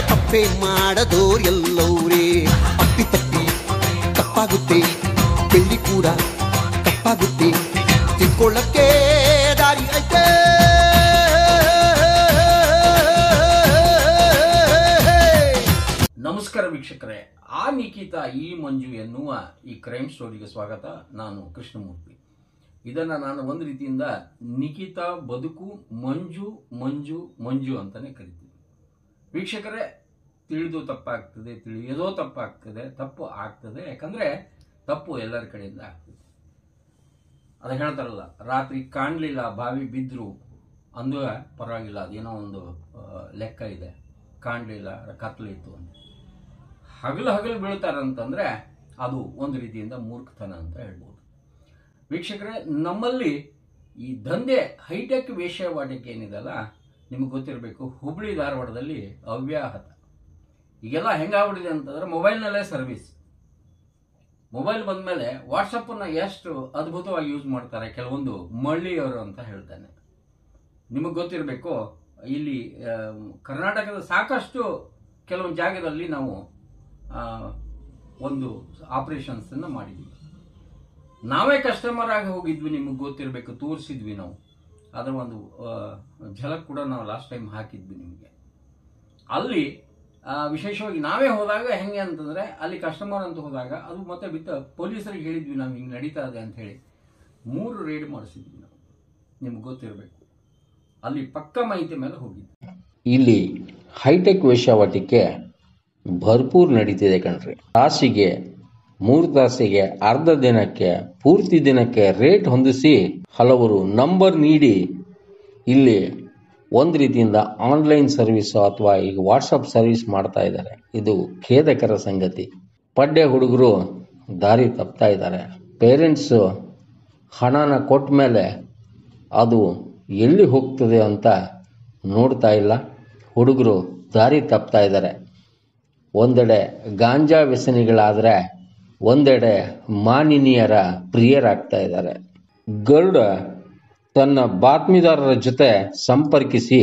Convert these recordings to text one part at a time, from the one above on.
ತಪ್ಪೆ ಮಾಡದೋರೆಲ್ಲವ್ರೇ ಅಪ್ಪಿ ತಪ್ಪಿ ತಪ್ಪಾಗುತ್ತೆ, ಬೆಳ್ಳಿ ಕೂಡ ತಪ್ಪಾಗುತ್ತೆ, ತಿಳ್ಕೊಳ್ಳಕ್ಕೆ ದಾರಿ ಐತೆ. ನಮಸ್ಕಾರ ವೀಕ್ಷಕರೇ, ಆ ನಿಖಿತಾ ಈ ಮಂಜು ಎನ್ನುವ ಈ ಕ್ರೈಮ್ ಸ್ಟೋರಿಗೆ ಸ್ವಾಗತ. ನಾನು ಕೃಷ್ಣಮೂರ್ತಿ. ಇದನ್ನು ನಾನು ಒಂದು ರೀತಿಯಿಂದ ನಿಖಿತಾ ಬದುಕು ಮಂಜು ಮಂಜು ಮಂಜು ಅಂತಾನೆ ಕರಿತೀನಿ. ವೀಕ್ಷಕರೇ, ತಿಳಿದು ತಪ್ಪಾಗ್ತದೆ, ತಿಳಿಯೋದೋ ತಪ್ಪಾಗ್ತದೆ, ತಪ್ಪು ಆಗ್ತದೆ. ಯಾಕಂದ್ರೆ ತಪ್ಪು ಎಲ್ಲರ ಕಡೆಯಿಂದ ಆಗ್ತದೆ. ಅದು ಹೇಳ್ತಾರಲ್ಲ, ರಾತ್ರಿ ಕಾಣಲಿಲ್ಲ ಬಾವಿ ಬಿದ್ರು ಅಂದು ಪರವಾಗಿಲ್ಲ, ಅದೇನೋ ಒಂದು ಲೆಕ್ಕ ಇದೆ. ಕಾಣಲಿಲ್ಲ, ಕತ್ಲಿತ್ತು ಅಂತ ಹಗಲು ಬೀಳ್ತಾರಂತಂದ್ರೆ ಅದು ಒಂದು ರೀತಿಯಿಂದ ಮೂರ್ಖತನ ಅಂತ ಹೇಳ್ಬೋದು. ವೀಕ್ಷಕರೇ, ನಮ್ಮಲ್ಲಿ ಈ ದಂಧೆ ಹೈಟೆಕ್ ವೇಶ್ಯಾವಾಟಿಕೆ ಏನಿದೆಲ್ಲ ನಿಮಗೆ ಗೊತ್ತಿರಬೇಕು. ಹುಬ್ಳಿ ಧಾರವಾಡದಲ್ಲಿ ಅವ್ಯಾಹತ. ಈಗೆಲ್ಲ ಹೆಂಗಾಗ್ಬಿಟ್ಟಿದೆ ಅಂತಂದ್ರೆ ಮೊಬೈಲ್ನಲ್ಲೇ ಸರ್ವಿಸ್. ಮೊಬೈಲ್ ಬಂದ್ಮೇಲೆ ವಾಟ್ಸಪ್ಪನ್ನು ಎಷ್ಟು ಅದ್ಭುತವಾಗಿ ಯೂಸ್ ಮಾಡ್ತಾರೆ ಕೆಲವೊಂದು ಮಳ್ಳಿಯವರು ಅಂತ ಹೇಳ್ತಾನೆ. ನಿಮಗೆ ಗೊತ್ತಿರಬೇಕು, ಇಲ್ಲಿ ಕರ್ನಾಟಕದ ಸಾಕಷ್ಟು ಕೆಲವೊಂದು ಜಾಗದಲ್ಲಿ ನಾವು ಒಂದು ಆಪರೇಷನ್ಸ್ ಮಾಡಿದ್ವಿ. ನಾವೇ ಕಸ್ಟಮರ್ ಆಗಿ ಹೋಗಿದ್ವಿ, ನಿಮಗೆ ಗೊತ್ತಿರಬೇಕು, ತೋರಿಸಿದ್ವಿ ನಾವು. ಅದರ ಒಂದು ಝಲಕ್ ಕೂಡ ನಾವು ಲಾಸ್ಟ್ ಟೈಮ್ ಹಾಕಿದ್ವಿ ನಿಮಗೆ. ಅಲ್ಲಿ ವಿಶೇಷವಾಗಿ ನಾವೇ ಹೋದಾಗ ಹೆಂಗೆ ಅಂತಂದ್ರೆ, ಅಲ್ಲಿ ಕಸ್ಟಮರ್ ಅಂತ ಹೋದಾಗ ಅದು ಮತ್ತೆ ಪೊಲೀಸರಿಗೆ ಹೇಳಿದ್ವಿ ನಾವು ಹಿಂಗೆ ನಡೀತಾ ಇದೆ ಅಂತ ಹೇಳಿ 3 ರೇಡ್ ಮಾಡಿಸಿದ್ವಿ ನಾವು. ನಿಮ್ಗೆ ಗೊತ್ತಿರಬೇಕು, ಅಲ್ಲಿ ಪಕ್ಕ ಮಾಹಿತಿ ಮೇಲೆ ಹೋಗಿದ್ವಿ. ಇಲ್ಲಿ ಹೈಟೆಕ್ ವೇಶ್ಯಾವಾಟಿಕೆ ಭರ್ಪೂರ್ ನಡೀತಿದೆ ಕಣ್ರಿ. ತಾಸಿಗೆ 3 ತಾಸಿಗೆ, ಅರ್ಧ ದಿನಕ್ಕೆ, ಪೂರ್ತಿ ದಿನಕ್ಕೆ ರೇಟ್ ಹೊಂದಿಸಿ ಹಲವರು ನಂಬರ್ ನೀಡಿ ಇಲ್ಲಿ ಒಂದು ರೀತಿಯಿಂದ ಆನ್ಲೈನ್ ಸರ್ವಿಸ್ ಅಥವಾ ಈಗ ವಾಟ್ಸಪ್ ಸರ್ವಿಸ್ ಮಾಡ್ತಾ ಇದ್ದಾರೆ. ಇದು ಖೇದಕರ ಸಂಗತಿ. ಪಡ್ಡೆ ಹುಡುಗರು ದಾರಿ ತಪ್ತಾ ಇದ್ದಾರೆ. ಪೇರೆಂಟ್ಸ್ ಹಣನ ಕೊಟ್ಟ ಮೇಲೆ ಅದು ಎಲ್ಲಿ ಹೋಗ್ತದೆ ಅಂತ ನೋಡ್ತಾ ಇಲ್ಲ. ಹುಡುಗರು ದಾರಿ ತಪ್ತಾ ಇದ್ದಾರೆ. ಒಂದೆಡೆ ಗಾಂಜಾ ವ್ಯಸನಿಗಳಾದರೆ ಒಂದೆಡೆ ಮಾನಿನಿಯರ ಪ್ರಿಯರಾಗ್ತಾ ಇದ್ದಾರೆ. ಗರುಡ ತನ್ನ ಬಾತ್ಮೀದಾರರ ಜೊತೆ ಸಂಪರ್ಕಿಸಿ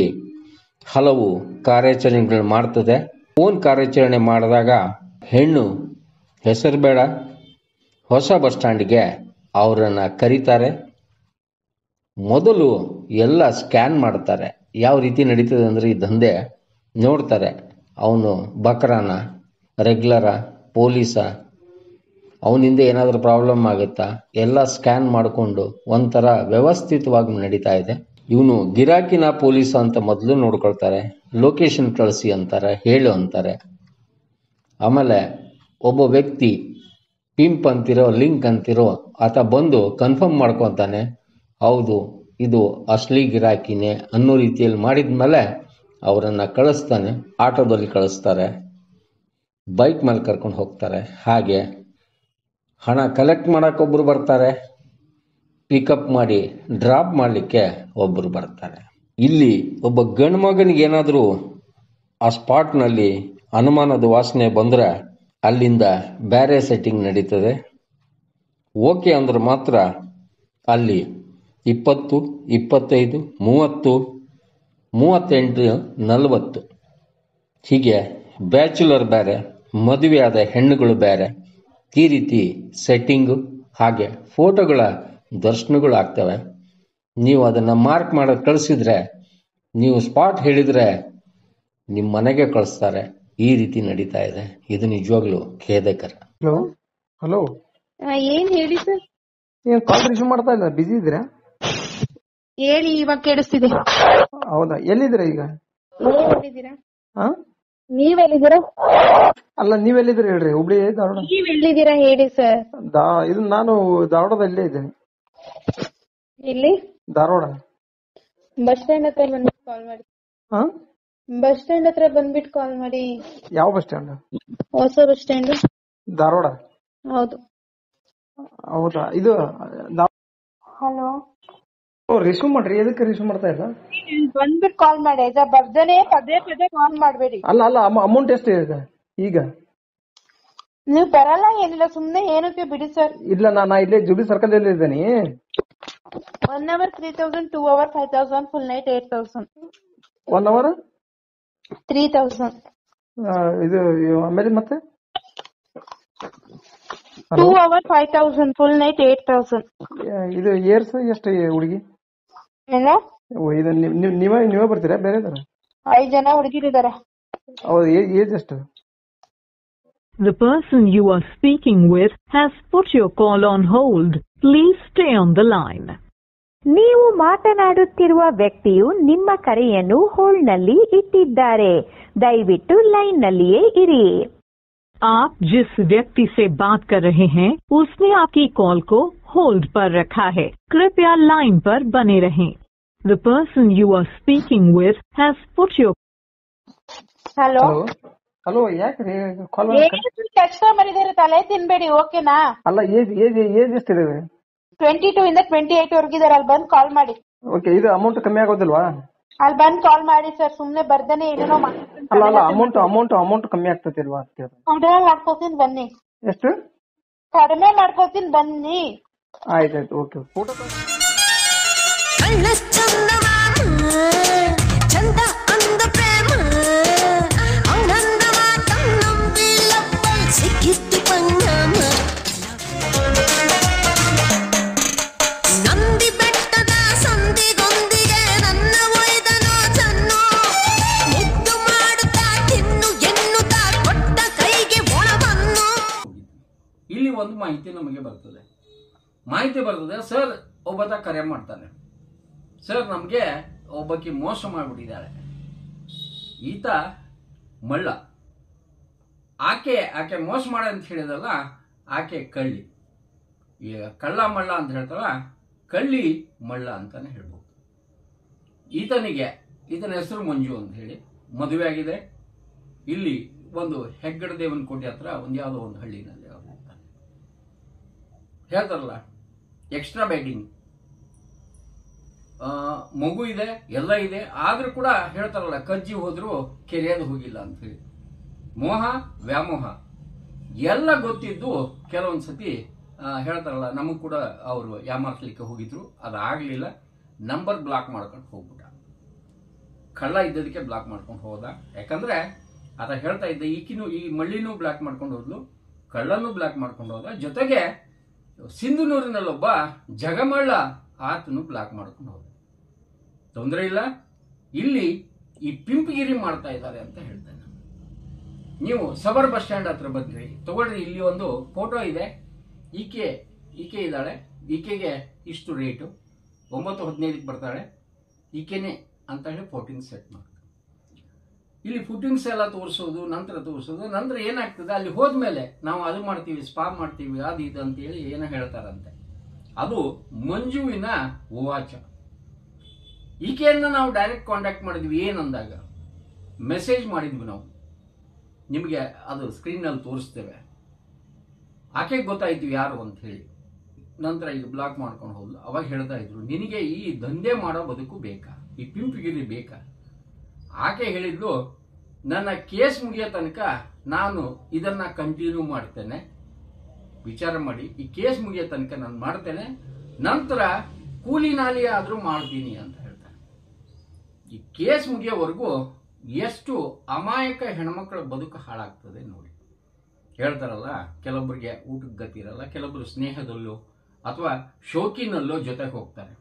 ಹಲವು ಕಾರ್ಯಾಚರಣೆಗಳು ಮಾಡ್ತದೆ. ಫೋನ್ ಕಾರ್ಯಾಚರಣೆ ಮಾಡಿದಾಗ ಹೆಣ್ಣು ಹೆಸರು ಬೇಡ, ಹೊಸ ಬಸ್ ಸ್ಟ್ಯಾಂಡ್ಗೆ ಅವರನ್ನು ಕರೀತಾರೆ. ಮೊದಲು ಎಲ್ಲ ಸ್ಕ್ಯಾನ್ ಮಾಡ್ತಾರೆ. ಯಾವ ರೀತಿ ನಡೀತದೆ ಅಂದರೆ ಈ ದಂಧೆ ನೋಡ್ತಾರೆ. ಅವನು ಬಕ್ರಾನ, ರೆಗ್ಯುಲರ, ಪೊಲೀಸ, ಅವನಿಂದ ಏನಾದರೂ ಪ್ರಾಬ್ಲಮ್ ಆಗುತ್ತಾ ಎಲ್ಲ ಸ್ಕ್ಯಾನ್ ಮಾಡಿಕೊಂಡು ಒಂಥರ ವ್ಯವಸ್ಥಿತವಾಗಿ ನಡೀತಾ ಇದೆ. ಇವನು ಗಿರಾಕಿನ ಪೊಲೀಸ ಅಂತ ಮೊದಲು ನೋಡ್ಕೊಳ್ತಾರೆ. ಲೊಕೇಶನ್ ಕಳಿಸಿ ಅಂತಾರೆ, ಹೇಳು ಅಂತಾರೆ. ಆಮೇಲೆ ಒಬ್ಬ ವ್ಯಕ್ತಿ ಪಿಂಪ್ ಅಂತಿರೋ, ಲಿಂಕ್ ಅಂತಿರೋ ಆತ ಬಂದು ಕನ್ಫರ್ಮ್ ಮಾಡ್ಕೊತಾನೆ, ಹೌದು ಇದು ಅಸಲಿ ಗಿರಾಕಿನೇ ಅನ್ನೋ ರೀತಿಯಲ್ಲಿ ಮಾಡಿದ್ಮೇಲೆ ಅವರನ್ನು ಕಳಿಸ್ತಾನೆ. ಆಟೋದಲ್ಲಿ ಕಳಿಸ್ತಾರೆ, ಬೈಕ್ ಮೇಲೆ ಕರ್ಕೊಂಡು ಹೋಗ್ತಾರೆ. ಹಾಗೆ ಹಣ ಕಲೆಕ್ಟ್ ಮಾಡೋಕ್ಕೊಬ್ಬರು ಬರ್ತಾರೆ, ಪಿಕಪ್ ಮಾಡಿ ಡ್ರಾಪ್ ಮಾಡಲಿಕ್ಕೆ ಒಬ್ಬರು ಬರ್ತಾರೆ. ಇಲ್ಲಿ ಒಬ್ಬ ಗಂಡು ಮಗನಿಗೆ ಏನಾದರೂ ಆ ಸ್ಪಾಟ್ನಲ್ಲಿ ಅನುಮಾನದ ವಾಸನೆ ಬಂದರೆ ಅಲ್ಲಿಂದ ಬೇರೆ ಸೆಟ್ಟಿಂಗ್ ನಡೀತದೆ. ಓಕೆ ಅಂದ್ರೆ ಮಾತ್ರ ಅಲ್ಲಿ 20, 25, 30, 38, 40 ಹೀಗೆ ಬ್ಯಾಚುಲರ್ ಬೇರೆ, ಮದುವೆ ಆದ ಹೆಣ್ಣುಗಳು ಬೇರೆ, ಈ ರೀತಿ ಸೆಟ್ಟಿಂಗು ಹಾಗೆ ಫೋಟೋಗಳ ದರ್ಶನಗಳು ಆಗ್ತವೆ. ನೀವು ಅದನ್ನು ಮಾರ್ಕ್ ಮಾಡೋದು ಕಳಿಸಿದ್ರೆ, ನೀವು ಸ್ಪಾಟ್ ಹೇಳಿದರೆ ನಿಮ್ಮ ಮನೆಗೆ ಕಳಿಸ್ತಾರೆ. ಈ ರೀತಿ ನಡೀತಾ ಇದೆ. ಇದು ನಿಜವಾಗ್ಲೂ ಖೇದಕರ. ಹಲೋ ಹಲೋ, ಏನ್ ಹೇಳಿ ಸರ್? ಏನ್ ಕಾಲ್ ರಿಸೀವ್ ಮಾಡ್ತಾ ಇಲ್ಲ, ಬಿಸಿ ಇದ್ದೀರಾ? ಹೇಳಿ, ಇವಾಗ ಕೇಳಿಸ್ತಿದೆ. ಹೌದಾ, ಎಲ್ಲಿದ್ದೀರಾ ಈಗ? ನೀವೆಲ್ಲಿದ್ದೀರಾ? ಹಾ, ನೀವೆಲ್ಲಿದ್ದೀರಾ? ಅಲ್ಲ, ನೀವೆಲ್ಲಿದ್ದೀರಾ ಹೇಳ್ರಿ? ಹುಬ್ಳಿ, ಧಾರವಾಡ? ನೀವೆಲ್ಲಿದ್ದೀರಾ ಹೇಳಿ ಸರ್. ಇದು ನಾನು ಧಾರವಾಡದಲ್ಲೇ ಇದ್ದೇನೆ. ಇಲ್ಲಿ ಧಾರವಾಡ ಬಸ್ ಸ್ಟ್ಯಾಂಡ್ ಹತ್ರ ಬಂದ್ಬಿಟ್ಟು ಕಾಲ್ ಮಾಡಿ. ಹಾ, ಬಸ್ ಸ್ಟ್ಯಾಂಡ್ ಹತ್ರ ಬಂದ್ಬಿಟ್ಟು ಕಾಲ್ ಮಾಡಿ. ಯಾವ ಬಸ್ ಸ್ಟ್ಯಾಂಡ್? ಹೊಸ ಬಸ್ ಸ್ಟ್ಯಾಂಡ್, ಧಾರವಾಡ. ಹೌದು. ಹೌದಾ, ಇದು ಹಲೋ, ರಿಸೀವ್ ಮಾಡ್ರಿ. ಎದಕ್ಕೆ ರಿಸೀವ್ ಮಾಡ್ತಾ ಇಲ್ಲ? ಬಂದ್ಬಿಟ್ಟು ಕಾಲ್ ಮಾಡಿ. ಬರ್ದೇನೆ ಪದೇ ಪದೇ ಕಾಲ್ ಮಾಡ್ಬೇಡಿ. ಅಲ್ಲ ಅಮೌಂಟ್ ಎಷ್ಟು ಇದೆ ಈಗ? ನೀವು ಬರಲ್ಲ, ಏನಿಲ್ಲ, ಸುಮ್ನೆ ಏನಕ್ಕೆ ಬಿಡಿ ಸರ್. ಇಲ್ಲ, ನಾ ಇಲ್ಲೇ ಜುಬ್ಲಿ ಸರ್ಕಲ್ ಅಲ್ಲಿ ಇದ್ದೇನೆ. 1 hour 3,000, 2 hour 5,000, full night 8,000. 1 hour 3,000. ಇದು ಆಮೇಲೆ ಮತ್ತೆ 2 hour 5,000, full night 8,000. ಇದು ಏರ್ಸ್ ಎಷ್ಟು ಹುಡುಗಿ? ಏನೋ ಇದು ನೀವೇ ಬರ್ತೀರಾ ಬೇರೆ 5 ಜನ ಹುಡುಗಿರಿದ್ದಾರೆ. ಅವ್ರ ಏಜ್ ಎಷ್ಟು? The person you are speaking with has put your call on hold. Please stay on the line. ನೀವು ಮಾತನಾಡುತ್ತಿರುವ ವ್ಯಕ್ತಿಯು ನಿಮ್ಮ ಕರೆಯನ್ನು ಹೋಲ್ಡ್ನಲ್ಲಿ ಇಟ್ಟಿದ್ದಾರೆ. ದಯವಿಟ್ಟು ಲೈನ್ನಲ್ಲಿಯೇ ಇರಿ. आप जिस व्यक्ति से बात कर रहे हैं उसने आपकी कॉल को होल्ड पर रखा है. कृपया लाइन पर बने रहें. The person you are speaking with has put your hello hello ಯಾಕ್ರಿ ಕಾಲ್ ಕಸ್ಟಮರ್ ಇದಾರೆ, ತಲೆ ತಿನ್ಬೇಡಿ ಓಕೆನಾ? ಅಲ್ಲ ಏಜ್ ಎಷ್ಟಿದೆ? 22 ಇಂದ 28 ವರ್ಗಿದಾರೆ. ಅಲ್ಲಿ ಬಂದು ಕಾಲ್ ಮಾಡಿ. ಓಕೆ, ಇದು ಅಮೌಂಟ್ ಕಮ್ಮಿ ಆಗೋದಿಲ್ವಾ? ಅಲ್ಲಿ ಬಂದು ಕಾಲ್ ಮಾಡಿ ಸರ್. ಸುಮ್ನೆ ಬರ್ದೇನೆ ಏನೇನೋ ಅಲ್ಲ ಅಮೌಂಟ್ ಕಮ್ಮಿ ಆಗ್ತತಿಲ್ವಾ ಅಂತ ಕೇಳಿದೆ. ಕಡಿಮೆ ಮಾಡ್ಕೋತೀನಿ ಬನ್ನಿ. ಎಷ್ಟು ಕಡಿಮೆ ಮಾಡ್ಕೋತೀನಿ ಬನ್ನಿ. ಆಯ್ತಾಯ್ತು ಓಕೆ. ಫೋಟೋ ಇಲ್ಲಿ ಒಂದು ಮಾಹಿತಿ ನಮಗೆ ಬರ್ತದೆ. ಸರ್ ಒಬ್ಬತ ಕರೆ ಮಾಡ್ತಾನೆ, ಸರ್ ನಮಗೆ ಒಬ್ಬಕ್ಕೆ ಮೋಸ ಮಾಡಿಬಿಟ್ಟಿದ್ದಾಳೆ. ಈತ ಮಳ್ಳ, ಆಕೆ ಮೋಸ ಮಾಡ ಅಂತ ಹೇಳಿದಲ್ಲ, ಆಕೆ ಕಳ್ಳಿ. ಈಗ ಕಳ್ಳ ಮಳ್ಳ ಅಂತ ಹೇಳ್ತಾರ, ಕಳ್ಳಿ ಮಳ್ಳ ಅಂತಾನೆ ಹೇಳ್ಬೋದು. ಈತನ ಹೆಸರು ಮಂಜು ಅಂತ ಹೇಳಿ, ಮದುವೆ ಆಗಿದೆ. ಇಲ್ಲಿ ಒಂದು ಹೆಗ್ಗಡ ದೇವನ ಕೋಟೆ ಹತ್ರ ಯಾವುದೋ ಒಂದು ಹಳ್ಳಿನಲ್ಲಿ ಹೇಳ್ತಾರಲ್ಲ, ಎಕ್ಸ್ಟ್ರಾ ಬ್ಯಾಟಿಂಗ್, ಮಗು ಇದೆ, ಎಲ್ಲ ಇದೆ, ಆದ್ರೂ ಕೂಡ ಹೇಳ್ತಾರಲ್ಲ, ಕಜ್ಜಿ ಹೋದ್ರು ಕೆರೆಯದು ಹೋಗಿಲ್ಲ ಅಂತ ಹೇಳಿ. ಮೋಹ ವ್ಯಾಮೋಹ ಎಲ್ಲ ಗೊತ್ತಿದ್ದು ಕೆಲವೊಂದ್ಸತಿ ಹೇಳ್ತಾರಲ್ಲ, ನಮಗ್ ಕೂಡ ಅವರು ಯಾಮಾರ್ಸ್ಲಿಕ್ಕೆ ಹೋಗಿದ್ರು, ಅದಾಗ್ಲಿಲ್ಲ. ನಂಬರ್ ಬ್ಲಾಕ್ ಮಾಡ್ಕೊಂಡು ಹೋಗ್ಬಿಟ್ಟ. ಕಳ್ಳ ಇದ್ದದಕ್ಕೆ ಬ್ಲಾಕ್ ಮಾಡ್ಕೊಂಡು ಹೋದ. ಯಾಕಂದ್ರೆ ಆತ ಹೇಳ್ತಾ ಇದ್ದ, ಈ ಮಳ್ಳಿನೂ ಬ್ಲಾಕ್ ಮಾಡ್ಕೊಂಡು ಹೋದ್ಲು, ಕಳ್ಳನೂ ಬ್ಲಾಕ್ ಮಾಡ್ಕೊಂಡು ಹೋದ, ಜೊತೆಗೆ ಸಿಂಧುನೂರಿನಲ್ಲೊಬ್ಬ ಜಗಮಳ್ಳ ಆತನು ಬ್ಲಾಕ್ ಮಾಡ್ಕೊಂಡು ಹೋದ. ತೊಂದರೆ ಇಲ್ಲ, ಇಲ್ಲಿ ಈ ಪಿಂಪಗಿರಿ ಮಾಡ್ತಾ ಇದ್ದಾರೆ ಅಂತ ಹೇಳ್ತೇನೆ. ನೀವು ಸಬರ್ ಬಸ್ ಸ್ಟ್ಯಾಂಡ್ ಹತ್ರ ಬಂದ್ರಿ, ತಗೊಳ್ರಿ, ಇಲ್ಲಿ ಒಂದು ಫೋಟೋ ಇದೆ. ಈಕೆ ಇದ್ದಾಳೆ, ಈಕೆಗೆ ಇಷ್ಟು ರೇಟು, 9:15 ಬರ್ತಾಳೆ, ಈಕೆನೆ ಅಂತ ಹೇಳಿ ಫೋಟಿಂಗ್ ಸೆಟ್ ಮಾಡಿ ಇಲ್ಲಿ ಫುಟಿಂಗ್ಸ್ ಎಲ್ಲ ತೋರಿಸೋದು, ನಂತರ ಏನಾಗ್ತದೆ, ಅಲ್ಲಿ ಹೋದ್ಮೇಲೆ ನಾವು ಅದು ಮಾಡ್ತೀವಿ, ಸ್ಪಾ ಮಾಡ್ತೀವಿ, ಅದು ಇದು ಅಂತೇಳಿ ಏನೋ ಹೇಳ್ತಾರಂತೆ. ಅದು ಮಂಜುವಿನ ವಾಚ. ಈಕೆಯನ್ನ ನಾವು ಡೈರೆಕ್ಟ್ ಕಾಂಟ್ಯಾಕ್ಟ್ ಮಾಡಿದ್ವಿ. ಏನಂದಾಗ ಮೆಸೇಜ್ ಮಾಡಿದ್ವಿ ನಾವು, ನಿಮಗೆ ಅದು ಸ್ಕ್ರೀನ್ನಲ್ಲಿ ತೋರಿಸ್ತೇವೆ. ಆಕೆಗೆ ಗೊತ್ತಾಯ್ತು ಯಾರು ಅಂತ ಹೇಳಿ. ನಂತರ ಈಗ ಬ್ಲಾಕ್ ಮಾಡ್ಕೊಂಡು ಹೋದ್ಲು. ಅವಾಗ ಹೇಳ್ತಾ ಇದ್ರು, ನಿನಗೆ ಈ ದಂಧೆ ಮಾಡೋ ಬದುಕು ಬೇಕಾ, ಈ ಪಿಂಪ್ಗಿರಿ ಬೇಕಾ? ಆಕೆ ಹೇಳಿದ್ಲು, ನನ್ನ ಕೇಸ್ ಮುಗಿಯೋ ತನಕ ನಾನು ಇದನ್ನ ಕಂಟಿನ್ಯೂ ಮಾಡ್ತೇನೆ, ವಿಚಾರ ಮಾಡಿ, ಈ ಕೇಸ್ ಮುಗಿಯೋ ತನಕ ನಾನು ಮಾಡ್ತೇನೆ, ನಂತರ ಕೂಲಿ ನಾಲಿ ಆದ್ರೂ ಮಾಡ್ತೀನಿ ಅಂತ ಹೇಳ್ತಾನೆ. ಈ ಕೇಸ್ ಮುಗಿಯೋವರೆಗೂ ಎಷ್ಟು ಅಮಾಯಕ ಹೆಣ್ಮಕ್ಳ ಬದುಕು ಹಾಳಾಗ್ತದೆ ನೋಡಿ. ಹೇಳ್ತಾರಲ್ಲ, ಕೆಲವೊಬ್ಬರಿಗೆ ಊಟಕ್ಕೆ ಗತಿ ಇರಲ್ಲ, ಕೆಲವೊಬ್ರು ಸ್ನೇಹದಲ್ಲೋ ಅಥವಾ ಶೋಕಿನಲ್ಲೋ ಜೊತೆಗೆ ಹೋಗ್ತಾರೆ.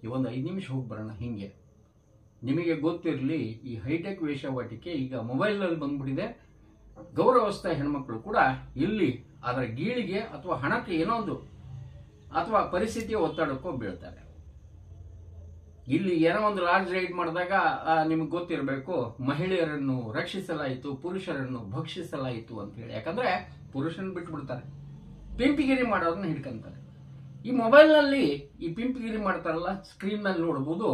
ಈ ಒಂದು 5 ನಿಮಿಷ ಹೋಗಿ ಬರೋಣ. ಹಿಂಗೆ ನಿಮಗೆ ಗೊತ್ತಿರಲಿ, ಈ ಹೈಟೆಕ್ ವೇಶ್ಯಾವಾಟಿಕೆ ಈಗ ಮೊಬೈಲ್ನಲ್ಲಿ ಬಂದ್ಬಿಟ್ಟಿದೆ. ಗೌರವಸ್ಥ ಹೆಣ್ಮಕ್ಳು ಕೂಡ ಇಲ್ಲಿ ಅದರ ಗೀಳಿಗೆ ಅಥವಾ ಹಣಕ್ಕೆ ಏನೊಂದು ಅಥವಾ ಪರಿಸ್ಥಿತಿಯ ಒತ್ತಡಕ್ಕೋ ಬೀಳ್ತಾರೆ. ಇಲ್ಲಿ ಏನೋ ಒಂದು ಲಾರ್ಜ್ ರೈಡ್ ಮಾಡಿದಾಗ ನಿಮ್ಗೆ ಗೊತ್ತಿರಬೇಕು, ಮಹಿಳೆಯರನ್ನು ರಕ್ಷಿಸಲಾಯಿತು, ಪುರುಷರನ್ನು ಭಕ್ಷಿಸಲಾಯಿತು ಅಂತ ಹೇಳಿ. ಯಾಕಂದ್ರೆ ಪುರುಷರನ್ನು ಬಿಟ್ಬಿಡ್ತಾರೆ, ಪಿಂಪಿಗಿರಿ ಮಾಡೋದನ್ನ ಹಿಡ್ಕೊಂತಾರೆ. ಈ ಮೊಬೈಲ್ನಲ್ಲಿ ಈ ಪಿಂಪಿಗಿರಿ ಮಾಡ್ತಾರಲ್ಲ, ಸ್ಕ್ರೀನ್ನಲ್ಲಿ ನೋಡ್ಬೋದು.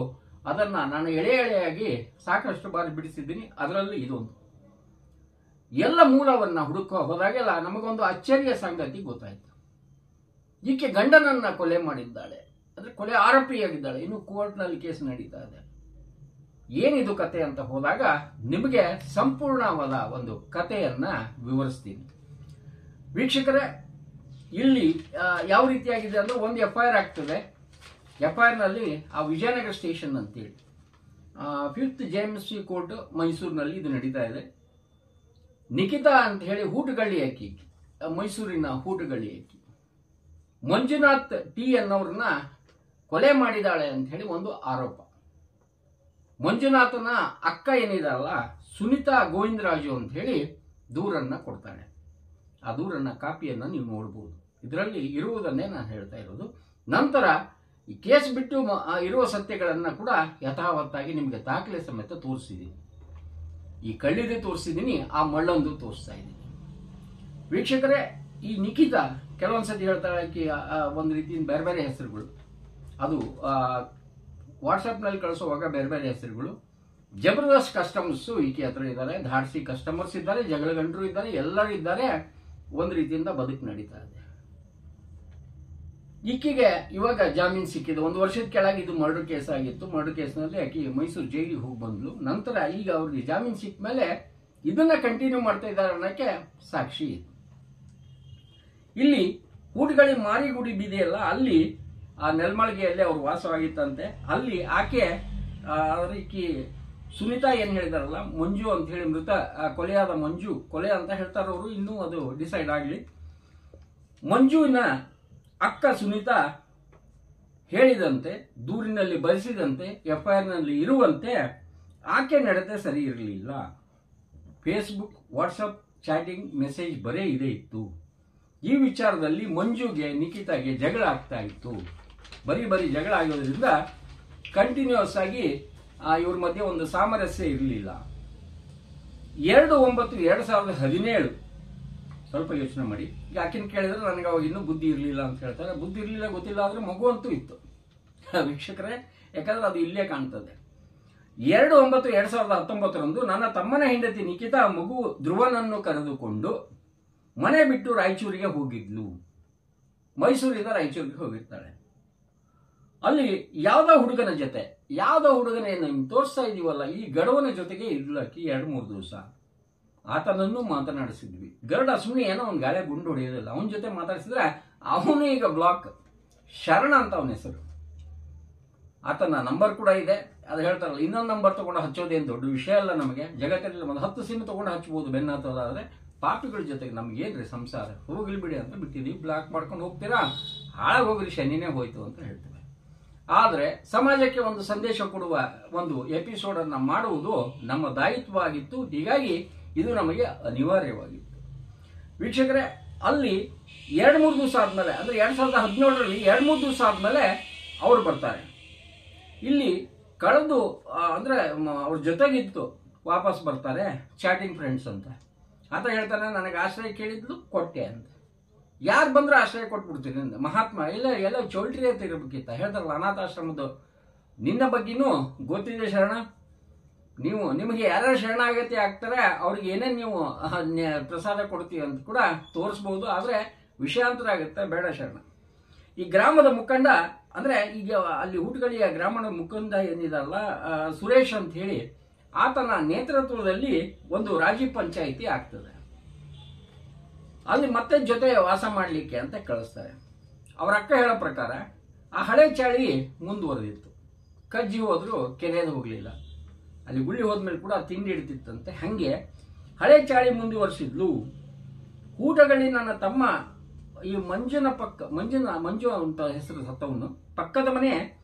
ಅದನ್ನ ನಾನು ಎಳೆಯಾಗಿ ಸಾಕಷ್ಟು ಬಾರಿ ಬಿಡಿಸಿದ್ದೀನಿ. ಅದರಲ್ಲಿ ಇದೊಂದು. ಎಲ್ಲ ಮೂಲವನ್ನ ಹುಡುಕೋ ಹೋದಾಗೆಲ್ಲ ನಮಗೊಂದು ಅಚ್ಚರಿಯ ಸಂಗತಿ ಗೊತ್ತಾಯ್ತು. ಈಕೆ ಗಂಡನನ್ನ ಕೊಲೆ ಮಾಡಿದ್ದಾಳೆ, ಅಂದ್ರೆ ಕೊಲೆ ಆರೋಪಿಯಾಗಿದ್ದಾಳೆ. ಇನ್ನು ಕೋರ್ಟ್ನಲ್ಲಿ ಕೇಸ್ ನಡೀತಾ ಇದೆ. ಏನಿದು ಕತೆ ಅಂತ ಹೋದಾಗ ನಿಮಗೆ ಸಂಪೂರ್ಣವಾದ ಒಂದು ಕಥೆಯನ್ನ ವಿವರಿಸ್ತೀನಿ. ವೀಕ್ಷಕರೇ, ಇಲ್ಲಿ ಯಾವ ರೀತಿಯಾಗಿದೆ ಅಂದ್ರೆ, ಒಂದು FIR ಆಗ್ತದೆ. FIR ನಲ್ಲಿ ಆ ವಿಜಯನಗರ ಸ್ಟೇಷನ್ ಅಂತೇಳಿ 5th JMC ಕೋರ್ಟ್ ಮೈಸೂರಿನಲ್ಲಿ ಇದು ನಡೀತಾ ಇದೆ. ನಿಖಿತಾ ಅಂತ ಹೇಳಿ ಹೂಟಗಳ್ಳಿ ಆಕಿ, ಮೈಸೂರಿನ ಹೂಟಗಳ್ಳಿ ಆಕಿ ಮಂಜುನಾಥ್ ಟಿ ಅನ್ನೋರನ್ನ ಕೊಲೆ ಮಾಡಿದಾಳೆ ಅಂತ ಹೇಳಿ ಒಂದು ಆರೋಪ. ಮಂಜುನಾಥನ ಅಕ್ಕ ಏನಿದಾರಲ್ಲ ಸುನಿತಾ ಗೋವಿಂದರಾಜು ಅಂತ ಹೇಳಿ ದೂರನ್ನ ಕೊಡ್ತಾಳೆ. ಆ ದೂರನ್ನ ಕಾಪಿಯನ್ನ ನೀವು ನೋಡಬಹುದು. ಇದರಲ್ಲಿ ಇರುವುದನ್ನೇ ನಾನು ಹೇಳ್ತಾ ಇರೋದು. ನಂತರ ಈ ಕೇಸ್ ಬಿಟ್ಟು ಇರುವ ಸತ್ಯಗಳನ್ನ ಕೂಡ ಯಥಾವತ್ತಾಗಿ ನಿಮಗೆ ದಾಖಲೆ ಸಮೇತ ತೋರಿಸಿದ್ದೀನಿ. ಈ ಕಳ್ಳಿದೆ ತೋರಿಸಿದ್ದೀನಿ, ಆ ಮಳ್ಳೊಂದು ತೋರಿಸ್ತಾ ಇದ್ದೀನಿ. ವೀಕ್ಷಕರೇ, ಈ ನಿಖಿತಾ ಕೆಲವೊಂದ್ಸತಿ ಹೇಳ್ತಾಳೆ ಒಂದು ರೀತಿಯಿಂದ ಬೇರೆ ಬೇರೆ ಹೆಸರುಗಳು, ಅದು ವಾಟ್ಸಪ್ನಲ್ಲಿ ಕಳಿಸುವಾಗ ಬೇರೆ ಬೇರೆ ಹೆಸರುಗಳು. ಜಬರ್ದಸ್ತ್ ಕಸ್ಟಮರ್ಸು ಈಕೆ ಹತ್ರ ಇದ್ದಾರೆ, ಧಾಡ್ಸಿ ಕಸ್ಟಮರ್ಸ್ ಇದ್ದಾರೆ, ಜಗಳಗಂಡರು ಇದ್ದಾರೆ, ಎಲ್ಲರೂ ಇದ್ದಾರೆ. ಒಂದು ರೀತಿಯಿಂದ ಬದುಕು ನಡೀತಾ ಇದೆ. ಈಕೆಗೆ ಇವಾಗ ಜಾಮೀನು ಸಿಕ್ಕಿದೆ. 1 ವರ್ಷದ ಕೆಳಗೆ ಇದು ಮರ್ಡರ್ ಕೇಸ್ ಆಗಿತ್ತು. ಮರ್ಡರ್ ಕೇಸ್ನಲ್ಲಿ ಆಕೆ ಮೈಸೂರು ಜೈಲಿಗೆ ಹೋಗಿ ಬಂದ್ಲು. ನಂತರ ಈಗ ಅವ್ರಿಗೆ ಜಾಮೀನು ಸಿಕ್ಕ ಮೇಲೆ ಇದನ್ನ ಕಂಟಿನ್ಯೂ ಮಾಡ್ತಾ ಇದ್ದಾರೆ ಅನ್ನೋಕ್ಕೆ ಸಾಕ್ಷಿ ಇದೆ. ಇಲ್ಲಿ ಊಟಗಳಿ ಮಾರಿಗುಡಿ ಬೀದಿಯಲ್ಲ, ಅಲ್ಲಿ ಆ ನೆಲಮಳಗೆಯಲ್ಲಿ ಅವ್ರು ವಾಸವಾಗಿತ್ತಂತೆ. ಅಲ್ಲಿ ಆಕೆ ಸುನಿತಾ ಏನ್ ಹೇಳಿದಾರಲ್ಲ, ಮಂಜು ಅಂತ ಹೇಳಿ ಮೃತ ಕೊಲೆಯಾದ ಮಂಜು, ಕೊಲೆ ಅಂತ ಹೇಳ್ತಾರ ಅವರು, ಇನ್ನೂ ಅದು ಡಿಸೈಡ್ ಆಗಲಿ. ಮಂಜುವಿನ ಅಕ್ಕ ಸುನಿತಾ ಹೇಳಿದಂತೆ, ದೂರಿನಲ್ಲಿ ಬರೆಸಿದಂತೆ, FIR ನಲ್ಲಿ ಇರುವಂತೆ ಆಕೆ ನಡತೆ ಸರಿ ಇರಲಿಲ್ಲ. ಫೇಸ್ಬುಕ್, ವಾಟ್ಸಪ್ ಚಾಟಿಂಗ್ ಮೆಸೇಜ್ ಬರೇ ಇದೇ ಇತ್ತು. ಈ ವಿಚಾರದಲ್ಲಿ ಮಂಜುಗೆ ನಿಖಿತಾಗೆ ಜಗಳ ಆಗ್ತಾ ಇತ್ತು. ಬರೀ ಜಗಳ ಆಗೋದ್ರಿಂದ ಕಂಟಿನ್ಯೂಸ್ ಆಗಿ ಇವ್ರ ಮಧ್ಯೆ ಒಂದು ಸಾಮರಸ್ಯ ಇರಲಿಲ್ಲ. 2/9/2017 ಸ್ವಲ್ಪ ಯೋಚನೆ ಮಾಡಿ. ಯಾಕಿನ ಕೇಳಿದ್ರೆ ನನಗೆ ಅವಾಗ ಇನ್ನೂ ಬುದ್ಧಿ ಇರಲಿಲ್ಲ ಅಂತ ಹೇಳ್ತಾರೆ. ಬುದ್ಧಿ ಇರಲಿಲ್ಲ ಗೊತ್ತಿಲ್ಲ, ಆದ್ರೆ ಮಗು ಅಂತೂ ಇತ್ತು ವೀಕ್ಷಕರೇ, ಯಾಕಂದ್ರೆ ಅದು ಇಲ್ಲೇ ಕಾಣ್ತದೆ. 2/9/2019 ನನ್ನ ತಮ್ಮನ ಹೆಂಡತಿ ನಿಖಿತಾ ಮಗು ಧ್ರುವನನ್ನು ಕರೆದುಕೊಂಡು ಮನೆ ಬಿಟ್ಟು ರಾಯಚೂರಿಗೆ ಹೋಗಿದ್ಲು. ಮೈಸೂರಿಂದ ರಾಯಚೂರಿಗೆ ಹೋಗಿರ್ತಾಳೆ. ಅಲ್ಲಿ ಯಾವ್ದೋ ಹುಡುಗನ ಜೊತೆ, ಯಾವ್ದೋ ಹುಡುಗನ ತೋರಿಸ್ತಾ ಇದೀವಲ್ಲ, ಈ ಗಡವನ ಜೊತೆಗೆ ಇರ್ಲಕ್ಕಿ 2-3 ದಿವಸ ಆತನನ್ನು ಮಾತನಾಡಿಸಿದ್ವಿ. ಗರುಡ ಸುಮ್ಮನೆ ಏನೋ ಒಂದು ಗಾಳಿ ಗುಂಡು ಹೊಡೆಯೋದಿಲ್ಲ. ಅವನ ಜೊತೆ ಮಾತಾಡಿಸಿದ್ರೆ ಅವನು ಈಗ ಬ್ಲಾಕ್. ಶರಣ ಅಂತ ಅವನ ಹೆಸರು. ಆತನ ನಂಬರ್ ಕೂಡ ಇದೆ. ಅದು ಹೇಳ್ತಾರಲ್ಲ, ಇನ್ನೊಂದು ನಂಬರ್ ತಗೊಂಡು ಹಚ್ಚೋದೇನು ದೊಡ್ಡ ವಿಷಯ ಅಲ್ಲ ನಮಗೆ. ಜಗತ್ತಲ್ಲಿ ಒಂದು 10 ಸಿಮ್ ತಗೊಂಡು ಹಚ್ಬೋದು ಬೆನ್ನತ್ತೋದಾದ್ರೆ. ಪಾಪಿಗಳ ಜೊತೆಗೆ ನಮ್ಗೇನ್ರಿ ಸಂಸಾರ, ಹೋಗ್ಲಿ ಬಿಡಿ ಅಂತ ಬಿಟ್ಟಿದೀವಿ. ಬ್ಲಾಕ್ ಮಾಡ್ಕೊಂಡು ಹೋಗ್ತೀರಾ, ಹಾಳಾಗಿ ಹೋಗ್ರಿ, ಶನಿನೇ ಹೋಯ್ತು ಅಂತ ಹೇಳ್ತೇವೆ. ಆದ್ರೆ ಸಮಾಜಕ್ಕೆ ಒಂದು ಸಂದೇಶ ಕೊಡುವ ಒಂದು ಎಪಿಸೋಡ್ ಅನ್ನ ಮಾಡುವುದು ನಮ್ಮ ದಾಯಿತ್ವವಾಗಿತ್ತು. ಹೀಗಾಗಿ ಇದು ನಮಗೆ ಅನಿವಾರ್ಯವಾಗಿತ್ತು. ವೀಕ್ಷಕರೇ, ಅಲ್ಲಿ 2-3 ದಿವಸ ಆದ್ಮೇಲೆ, ಅಂದ್ರೆ 2017ರಲ್ಲಿ 2-3 ದಿವಸ ಆದ್ಮೇಲೆ ಅವ್ರು ಬರ್ತಾರೆ. ಇಲ್ಲಿ ಕಳೆದು ಅಂದ್ರೆ ಅವ್ರ ಜೊತೆಗಿತ್ತು ವಾಪಸ್ ಬರ್ತಾರೆ. ಚಾಟಿಂಗ್ ಫ್ರೆಂಡ್ಸ್ ಅಂತ ಆತ ಹೇಳ್ತಾನೆ, ನನಗೆ ಆಶ್ರಯ ಕೇಳಿದ್ಲು, ಕೊಟ್ಟೆ ಅಂತ. ಯಾರು ಬಂದ್ರೆ ಆಶ್ರಯ ಕೊಟ್ಬಿಡ್ತೀನಿ ಅಂತ. ಮಹಾತ್ಮ ಎಲ್ಲ ಚೌಲ್ಟ್ರಿ ಅಂತ ಇರಬೇಕಿತ್ತ. ಹೇಳ್ತಾರಲ್ಲ, ಅನಾಥಾಶ್ರಮದ ನಿನ್ನ ಬಗ್ಗೆನೂ ಗೊತ್ತಿದೆ ಶರಣ. ನಿಮಗೆ ಯಾರ್ಯಾರು ಶರಣಾಗತಿ ಆಗ್ತಾರೆ ಅವ್ರಿಗೆ ಏನೇನು ನೀವು ಪ್ರಸಾದ ಕೊಡ್ತೀವಿ ಅಂತ ಕೂಡ ತೋರಿಸ್ಬಹುದು. ಆದ್ರೆ ವಿಷಯಾಂತರ ಆಗುತ್ತೆ, ಬೇಡ ಶರಣ. ಈ ಗ್ರಾಮದ ಮುಖಂಡ ಅಂದ್ರೆ ಈಗ ಅಲ್ಲಿ ಊಟಗಳಿಯ ಗ್ರಾಮದ ಮುಖಂಡ ಏನಿದಲ್ಲ ಸುರೇಶ್ ಅಂತ ಹೇಳಿ, ಆತನ ನೇತೃತ್ವದಲ್ಲಿ ಒಂದು ರಾಜಿ ಪಂಚಾಯಿತಿ ಆಗ್ತದೆ. ಅಲ್ಲಿ ಮತ್ತೆ ಜೊತೆ ವಾಸ ಮಾಡಲಿಕ್ಕೆ ಅಂತ ಕಳಿಸ್ತಾರೆ. ಅವ್ರ ಅಕ್ಕ ಹೇಳೋ ಪ್ರಕಾರ ಆ ಹಳೆ ಚಾಳಿ ಮುಂದುವರೆದಿತ್ತು. ಕಜ್ಜಿ ಹೋದ್ರು ಕೆರೆಯದು ಹೋಗ್ಲಿಲ್ಲ. ಅಲ್ಲಿ ಗುಳ್ಳಿ ಹೋದ್ಮೇಲೆ ಕೂಡ ತಿಂಡಿ ಇಡ್ತಿತ್ತಂತೆ. ಹಂಗೆ ಹಳೆ ಚಾಳಿ ಮುಂದುವರಿಸಿದ್ಲು. ಊಟಗಳಿ ನನ್ನ ತಮ್ಮ ಈ ಮಂಜು ಅಂತ ಹೆಸರು ಸತ್ತವನು, ಪಕ್ಕದ ಮನೆ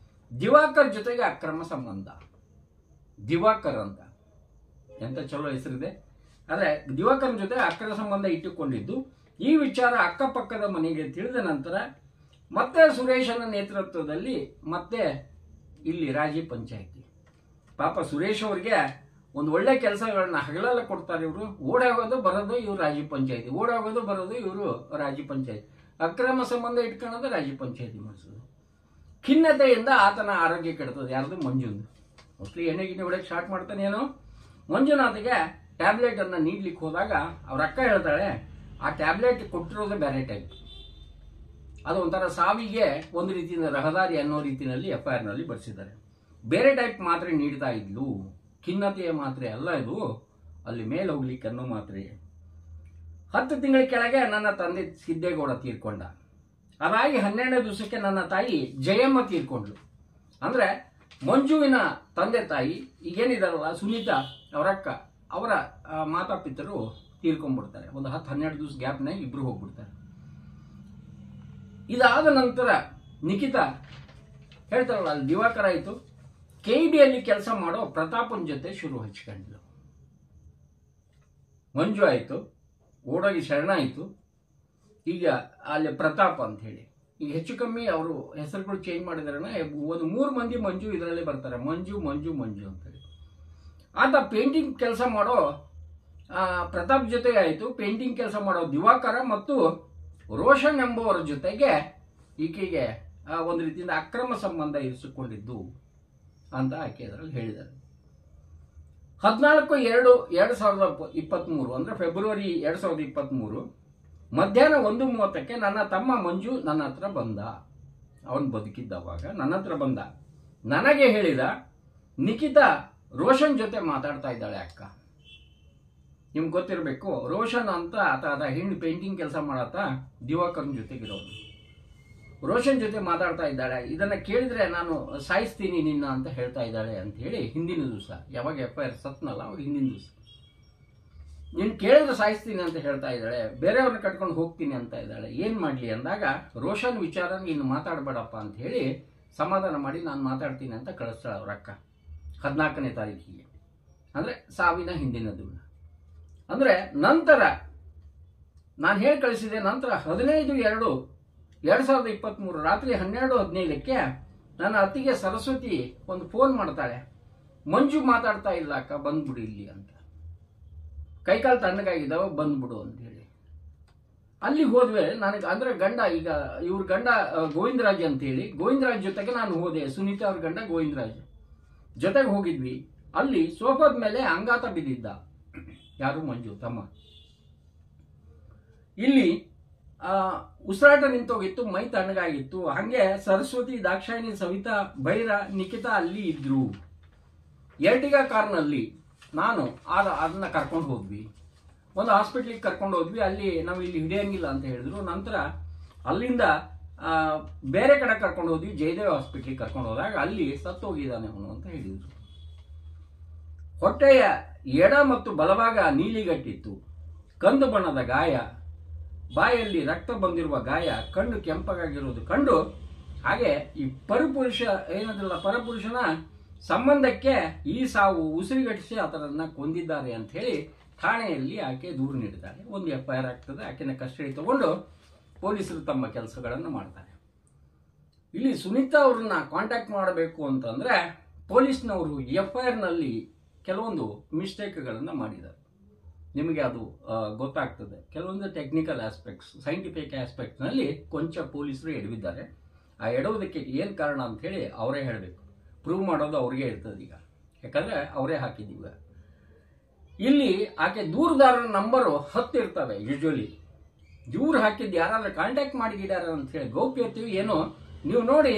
ದಿವಾಕರ್ ಜೊತೆಗೆ ಅಕ್ರಮ ಸಂಬಂಧ. ದಿವಾಕರ್ ಅಂತ ಎಂತ ಚಲೋ ಹೆಸರಿದೆ. ಆದ್ರೆ ದಿವಾಕರ್ ಜೊತೆ ಅಕ್ರಮ ಸಂಬಂಧ ಇಟ್ಟುಕೊಂಡಿದ್ದು. ಈ ವಿಚಾರ ಅಕ್ಕಪಕ್ಕದ ಮನೆಗೆ ತಿಳಿದ ನಂತರ ಮತ್ತೆ ಸುರೇಶನ ನೇತೃತ್ವದಲ್ಲಿ ಮತ್ತೆ ಇಲ್ಲಿ ರಾಜಿ ಪಂಚಾಯಿತಿ. ಪಾಪ ಸುರೇಶ್ ಅವ್ರಿಗೆ ಒಂದು ಒಳ್ಳೆ ಕೆಲಸಗಳನ್ನ ಹಗಲೆಲ್ಲ ಕೊಡ್ತಾರೆ ಇವರು. ಓಡಾಗೋದು ಬರೋದು ಇವ್ರು ರಾಜಿ ಪಂಚಾಯಿತಿ, ಓಡಾಗೋದು ಬರೋದು ಇವರು ರಾಜಿ ಪಂಚಾಯಿತಿ. ಅಕ್ರಮ ಸಂಬಂಧ ಇಟ್ಕೊಳ್ಳೋದು ರಾಜಿ ಪಂಚಾಯಿತಿ ಮಾಡಿಸೋದು. ಖಿನ್ನತೆಯಿಂದ ಆತನ ಆರೋಗ್ಯ ಕೆಡ್ತದೆ. ಯಾರ್ದು? ಮಂಜುಂದು. ಮೋಸ್ಟ್ಲಿ ಎಣ್ಣೆ ಗಿಣ್ಣೆ ಹೊಡೆಯಕ್ಕೆ ಸ್ಟಾರ್ಟ್ ಮಾಡ್ತಾನೆ ಏನೋ. ಮಂಜುನಾಥ್ಗೆ ಟ್ಯಾಬ್ಲೆಟ್ ಅನ್ನ ನೀಡ್ಲಿಕ್ಕೆ ಹೋದಾಗ ಅವ್ರ ಅಕ್ಕ ಹೇಳ್ತಾಳೆ, ಆ ಟ್ಯಾಬ್ಲೆಟ್ ಕೊಟ್ಟಿರೋದು ಬೇರೆ ಟೈಪ್. ಅದು ಒಂಥರ ಸಾವಿಗೆ ಒಂದು ರೀತಿಯಿಂದ ರಹದಾರಿ ಅನ್ನೋ ರೀತಿಯಲ್ಲಿ FIR ನಲ್ಲಿ ಬರೆಸಿದ್ದಾರೆ. ಬೇರೆ ಟೈಪ್ ಮಾತ್ರೆ ನೀಡ್ತಾ ಇದ್ಲು. ಖಿನ್ನತೆಯ ಮಾತ್ರೆ ಅಲ್ಲ ಇದು, ಅಲ್ಲಿ ಮೇಲೆ ಹೋಗ್ಲಿಕ್ಕೆ ಅನ್ನೋ ಮಾತ್ರೆ. 10 ತಿಂಗಳ ಕೆಳಗೆ ನನ್ನ ತಂದೆ ಸಿದ್ದೇಗೌಡ ತೀರ್ಕೊಂಡ. ಅದಾಗಿ 12ನೇ ದಿವಸಕ್ಕೆ ನನ್ನ ತಾಯಿ ಜಯಮ್ಮ ತೀರ್ಕೊಂಡ್ಲು. ಅಂದ್ರೆ ಮಂಜುವಿನ ತಂದೆ ತಾಯಿ ಈಗೇನಿದಾರಲ್ಲ ಸುನೀತಾ ಅವರಕ್ಕ, ಅವರ ಮಾತಾಪಿತರು ತೀರ್ಕೊಂಡ್ಬಿಡ್ತಾರೆ. ಒಂದು 10-12 ದಿವಸ ಗ್ಯಾಪ್ನಾಗ ಇಬ್ರು ಹೋಗ್ಬಿಡ್ತಾರೆ. ಇದಾದ ನಂತರ ನಿಖಿತಾ ಹೇಳ್ತಾರಲ್ಲ, ಅಲ್ಲಿ ದಿವಾಕರ ಆಯಿತು, KBಯಲ್ಲಿ ಕೆಲಸ ಮಾಡೋ ಪ್ರತಾಪನ್ ಜೊತೆ ಶುರು ಹಚ್ಕೊಂಡಿದ್ಲು. ಮಂಜು ಆಯಿತು, ಓಡೋಗಿ ಶರಣ ಆಯಿತು, ಈಗ ಅಲ್ಲಿ ಪ್ರತಾಪ್ ಅಂತ ಹೇಳಿ. ಈಗ ಹೆಚ್ಚು ಕಮ್ಮಿ ಅವರು ಹೆಸರುಗಳು ಚೇಂಜ್ ಮಾಡಿದಾರೆ. ಒಂದು 3 ಮಂದಿ ಮಂಜು ಇದರಲ್ಲಿ ಬರ್ತಾರೆ, ಮಂಜು ಮಂಜು ಮಂಜು ಅಂತೇಳಿ. ಆತ ಪೇಂಟಿಂಗ್ ಕೆಲಸ ಮಾಡೋ ಪ್ರತಾಪ್ ಜೊತೆಗೆ ಆಯಿತು, ಪೇಂಟಿಂಗ್ ಕೆಲಸ ಮಾಡೋ ದಿವಾಕರ ಮತ್ತು ರೋಷನ್ ಎಂಬುವರ ಜೊತೆಗೆ ಈಕೆಗೆ ಒಂದು ರೀತಿಯಿಂದ ಅಕ್ರಮ ಸಂಬಂಧ ಇರಿಸಿಕೊಂಡಿದ್ದು ಅಂತ ಆಕೆ ಅದರಲ್ಲಿ ಹೇಳಿದ್ದಾರೆ. 14/2/2023 ಅಂದರೆ ಫೆಬ್ರವರಿ 2023 ಮಧ್ಯಾಹ್ನ 1:30ಕ್ಕೆ ನನ್ನ ತಮ್ಮ ಮಂಜು ನನ್ನ ಹತ್ರ ಬಂದ. ಅವನು ಬದುಕಿದ್ದವಾಗ ನನ್ನ ಹತ್ರ ಬಂದ. ನನಗೆ ಹೇಳಿದ, ನಿಖಿತಾ ರೋಷನ್ ಜೊತೆ ಮಾತಾಡ್ತಾ ಇದ್ದಾಳೆ ಅಕ್ಕ. ನಿಮ್ಗೆ ಗೊತ್ತಿರಬೇಕು, ರೋಷನ್ ಅಂತ ಆತ ಹೆಣ್ಣು ಪೇಂಟಿಂಗ್ ಕೆಲಸ ಮಾಡತ್ತ ದಿವಾಕರ್ನ ಜೊತೆಗಿರೋದು. ರೋಷನ್ ಜೊತೆ ಮಾತಾಡ್ತಾ ಇದ್ದಾಳೆ, ಇದನ್ನ ಕೇಳಿದ್ರೆ ನಾನು ಸಾಯಿಸ್ತೀನಿ ನಿನ್ನ ಅಂತ ಹೇಳ್ತಾ ಇದ್ದಾಳೆ ಅಂತ ಹೇಳಿ ಹಿಂದಿನ ದಿವಸ, ಯಾವಾಗ FIR ಸತ್ನಲ್ಲ ಅವಾಗ ಹಿಂದಿನ ದಿವಸ, ನೀನು ಕೇಳಿದ್ರೆ ಸಾಯಿಸ್ತೀನಿ ಅಂತ ಹೇಳ್ತಾ ಇದ್ದಾಳೆ, ಬೇರೆಯವ್ರನ್ನ ಕಟ್ಕೊಂಡು ಹೋಗ್ತೀನಿ ಅಂತ ಇದ್ದಾಳೆ, ಏನ್ ಮಾಡ್ಲಿ ಅಂದಾಗ ರೋಷನ್ ವಿಚಾರ ನೀನು ಮಾತಾಡಬೇಡಪ್ಪ ಅಂತ ಹೇಳಿ ಸಮಾಧಾನ ಮಾಡಿ ನಾನು ಮಾತಾಡ್ತೀನಿ ಅಂತ ಕಳಿಸ್ತಾಳೆ ಅವ್ರ ಅಕ್ಕ 14ನೇ ತಾರೀಕಿಗೆ, ಅಂದ್ರೆ ಸಾವಿನ ಹಿಂದಿನ ದಿನ. ಅಂದ್ರೆ ನಂತರ ನಾನು ಹೇಳಿ ಕಳಿಸಿದೆ. ನಂತರ 15/2/2023 ರಾತ್ರಿ 12:15ಕ್ಕೆ ನನ್ನ ಅತ್ತಿಗೆ ಸರಸ್ವತಿ ಒಂದು ಫೋನ್ ಮಾಡ್ತಾಳೆ, ಮಂಜು ಮಾತಾಡ್ತಾ ಇಲ್ಲ ಅಕ್ಕ, ಬಂದ್ಬಿಡು ಇಲ್ಲಿ ಅಂತ, ಕೈಕಾಲು ತಣ್ಣಗಾಗಿದ್ದಾವೆ, ಬಂದ್ಬಿಡು ಅಂತ ಹೇಳಿ. ಅಲ್ಲಿ ಹೋದ್ವೆ. ನನಗೆ ಅಂದ್ರೆ ಗಂಡ, ಈಗ ಇವ್ರ ಗಂಡ ಗೋವಿಂದರಾಜ್ ಅಂತ ಹೇಳಿ, ಗೋವಿಂದರಾಜ್ ಜೊತೆಗೆ ನಾನು ಹೋದೆ. ಸುನೀತಾ ಅವ್ರ ಗಂಡ ಗೋವಿಂದರಾಜ್ ಜೊತೆಗೆ ಹೋಗಿದ್ವಿ. ಅಲ್ಲಿ ಸೋಫಾದ ಮೇಲೆ ಅಂಗಾತ ಬಿದ್ದಿದ್ದ, ಯಾರು ಮಂಜು ತಮ್ಮ. ಇಲ್ಲಿ ಉಸಿರಾಟ ನಿಂತೋಗಿತ್ತು, ಮೈ ತಣ್ಣಗಾಗಿತ್ತು. ಹಂಗೆ ಸರಸ್ವತಿ, ದಾಕ್ಷಾಯಿಣಿ, ಸವಿತಾ, ಭೈರ, ನಿಖಿತಾ ಅಲ್ಲಿ ಇದ್ರು. ಎರ್ಟಿಗಾ ಕಾರ್ನಲ್ಲಿ ನಾನು ಅದನ್ನ ಕರ್ಕೊಂಡು ಹೋದ್ವಿ. ಒಂದು ಹಾಸ್ಪಿಟ್ಲಿಗೆ ಕರ್ಕೊಂಡು ಹೋದ್ವಿ. ಅಲ್ಲಿ ನಾವು ಇಲ್ಲಿ ಹಿಡಿಯಂಗಿಲ್ಲ ಅಂತ ಹೇಳಿದ್ರು. ನಂತರ ಅಲ್ಲಿಂದ ಬೇರೆ ಕಡೆ ಕರ್ಕೊಂಡು ಹೋದ್ವಿ, ಜಯದೇವ ಹಾಸ್ಪಿಟ್ಲಿಗೆ ಕರ್ಕೊಂಡು ಹೋದಾಗ ಅಲ್ಲಿ ಸತ್ತೋಗಿದ್ದಾನೆ ಅವನು ಅಂತ ಹೇಳಿದ್ರು. ಹೊಟ್ಟೆಯ ಎಡ ಮತ್ತು ಬಲಭಾಗ ನೀಲಿಗಟ್ಟಿತ್ತು, ಕಂದು ಬಣ್ಣದ ಗಾಯ, ಬಾಯಲ್ಲಿ ರಕ್ತ ಬಂದಿರುವ ಗಾಯ, ಕಣ್ಣು ಕೆಂಪಗಾಗಿರುವುದು ಕಂಡು, ಹಾಗೆ ಈ ಪರಪುರುಷನ ಸಂಬಂಧಕ್ಕೆ ಈ ಸಾವು ಉಸಿರುಗಟ್ಟಿಸಿ ಆತನನ್ನ ಕೊಂದಿದ್ದಾರೆ ಅಂತ ಹೇಳಿ ಠಾಣೆಯಲ್ಲಿ ಆಕೆ ದೂರು ನೀಡಿದ್ದಾರೆ. ಒಂದು FIR ಆಗ್ತದೆ. ಆಕೆನ ಕಸ್ಟಡಿ ತಗೊಂಡು ಪೊಲೀಸರು ತಮ್ಮ ಕೆಲಸಗಳನ್ನು ಮಾಡ್ತಾರೆ. ಇಲ್ಲಿ ಸುನೀತಾ ಅವ್ರನ್ನ ಕಾಂಟ್ಯಾಕ್ಟ್ ಮಾಡಬೇಕು ಅಂತಂದ್ರೆ ಪೊಲೀಸ್ನವರು FIR ನಲ್ಲಿ ಕೆಲವೊಂದು ಮಿಸ್ಟೇಕ್ಗಳನ್ನು ಮಾಡಿದ್ದಾರೆ. ನಿಮಗೆ ಅದು ಗೊತ್ತಾಗ್ತದೆ. ಕೆಲವೊಂದು ಟೆಕ್ನಿಕಲ್ ಆಸ್ಪೆಕ್ಟ್ಸ್, ಸೈಂಟಿಫಿಕ್ ಆಸ್ಪೆಕ್ಟ್ನಲ್ಲಿ ಕೊಂಚ ಪೊಲೀಸರು ಎಡವಿದ್ದಾರೆ. ಆ ಎಡವುದಕ್ಕೆ ಏನು ಕಾರಣ ಅಂತ ಹೇಳಿ ಅವರೇ ಹೇಳಬೇಕು. ಪ್ರೂವ್ ಮಾಡೋದು ಅವ್ರಿಗೆ ಇರ್ತದೆ ಈಗ, ಯಾಕಂದ್ರೆ ಅವರೇ ಹಾಕಿದ್ದೀವಿ. ಇಲ್ಲಿ ಆಕೆ ದೂರದಾರರ ನಂಬರು 10 ಇರ್ತವೆ ಯೂಶುವಲಿ. ಇವ್ರು ಹಾಕಿದ್ದು ಯಾರಾದ್ರೂ ಕಾಂಟ್ಯಾಕ್ಟ್ ಮಾಡಿದ್ದಾರೆ ಅಂತ ಹೇಳಿ ಗೌಪ್ಯತೆ ಏನೋ ನೀವು ನೋಡಿ.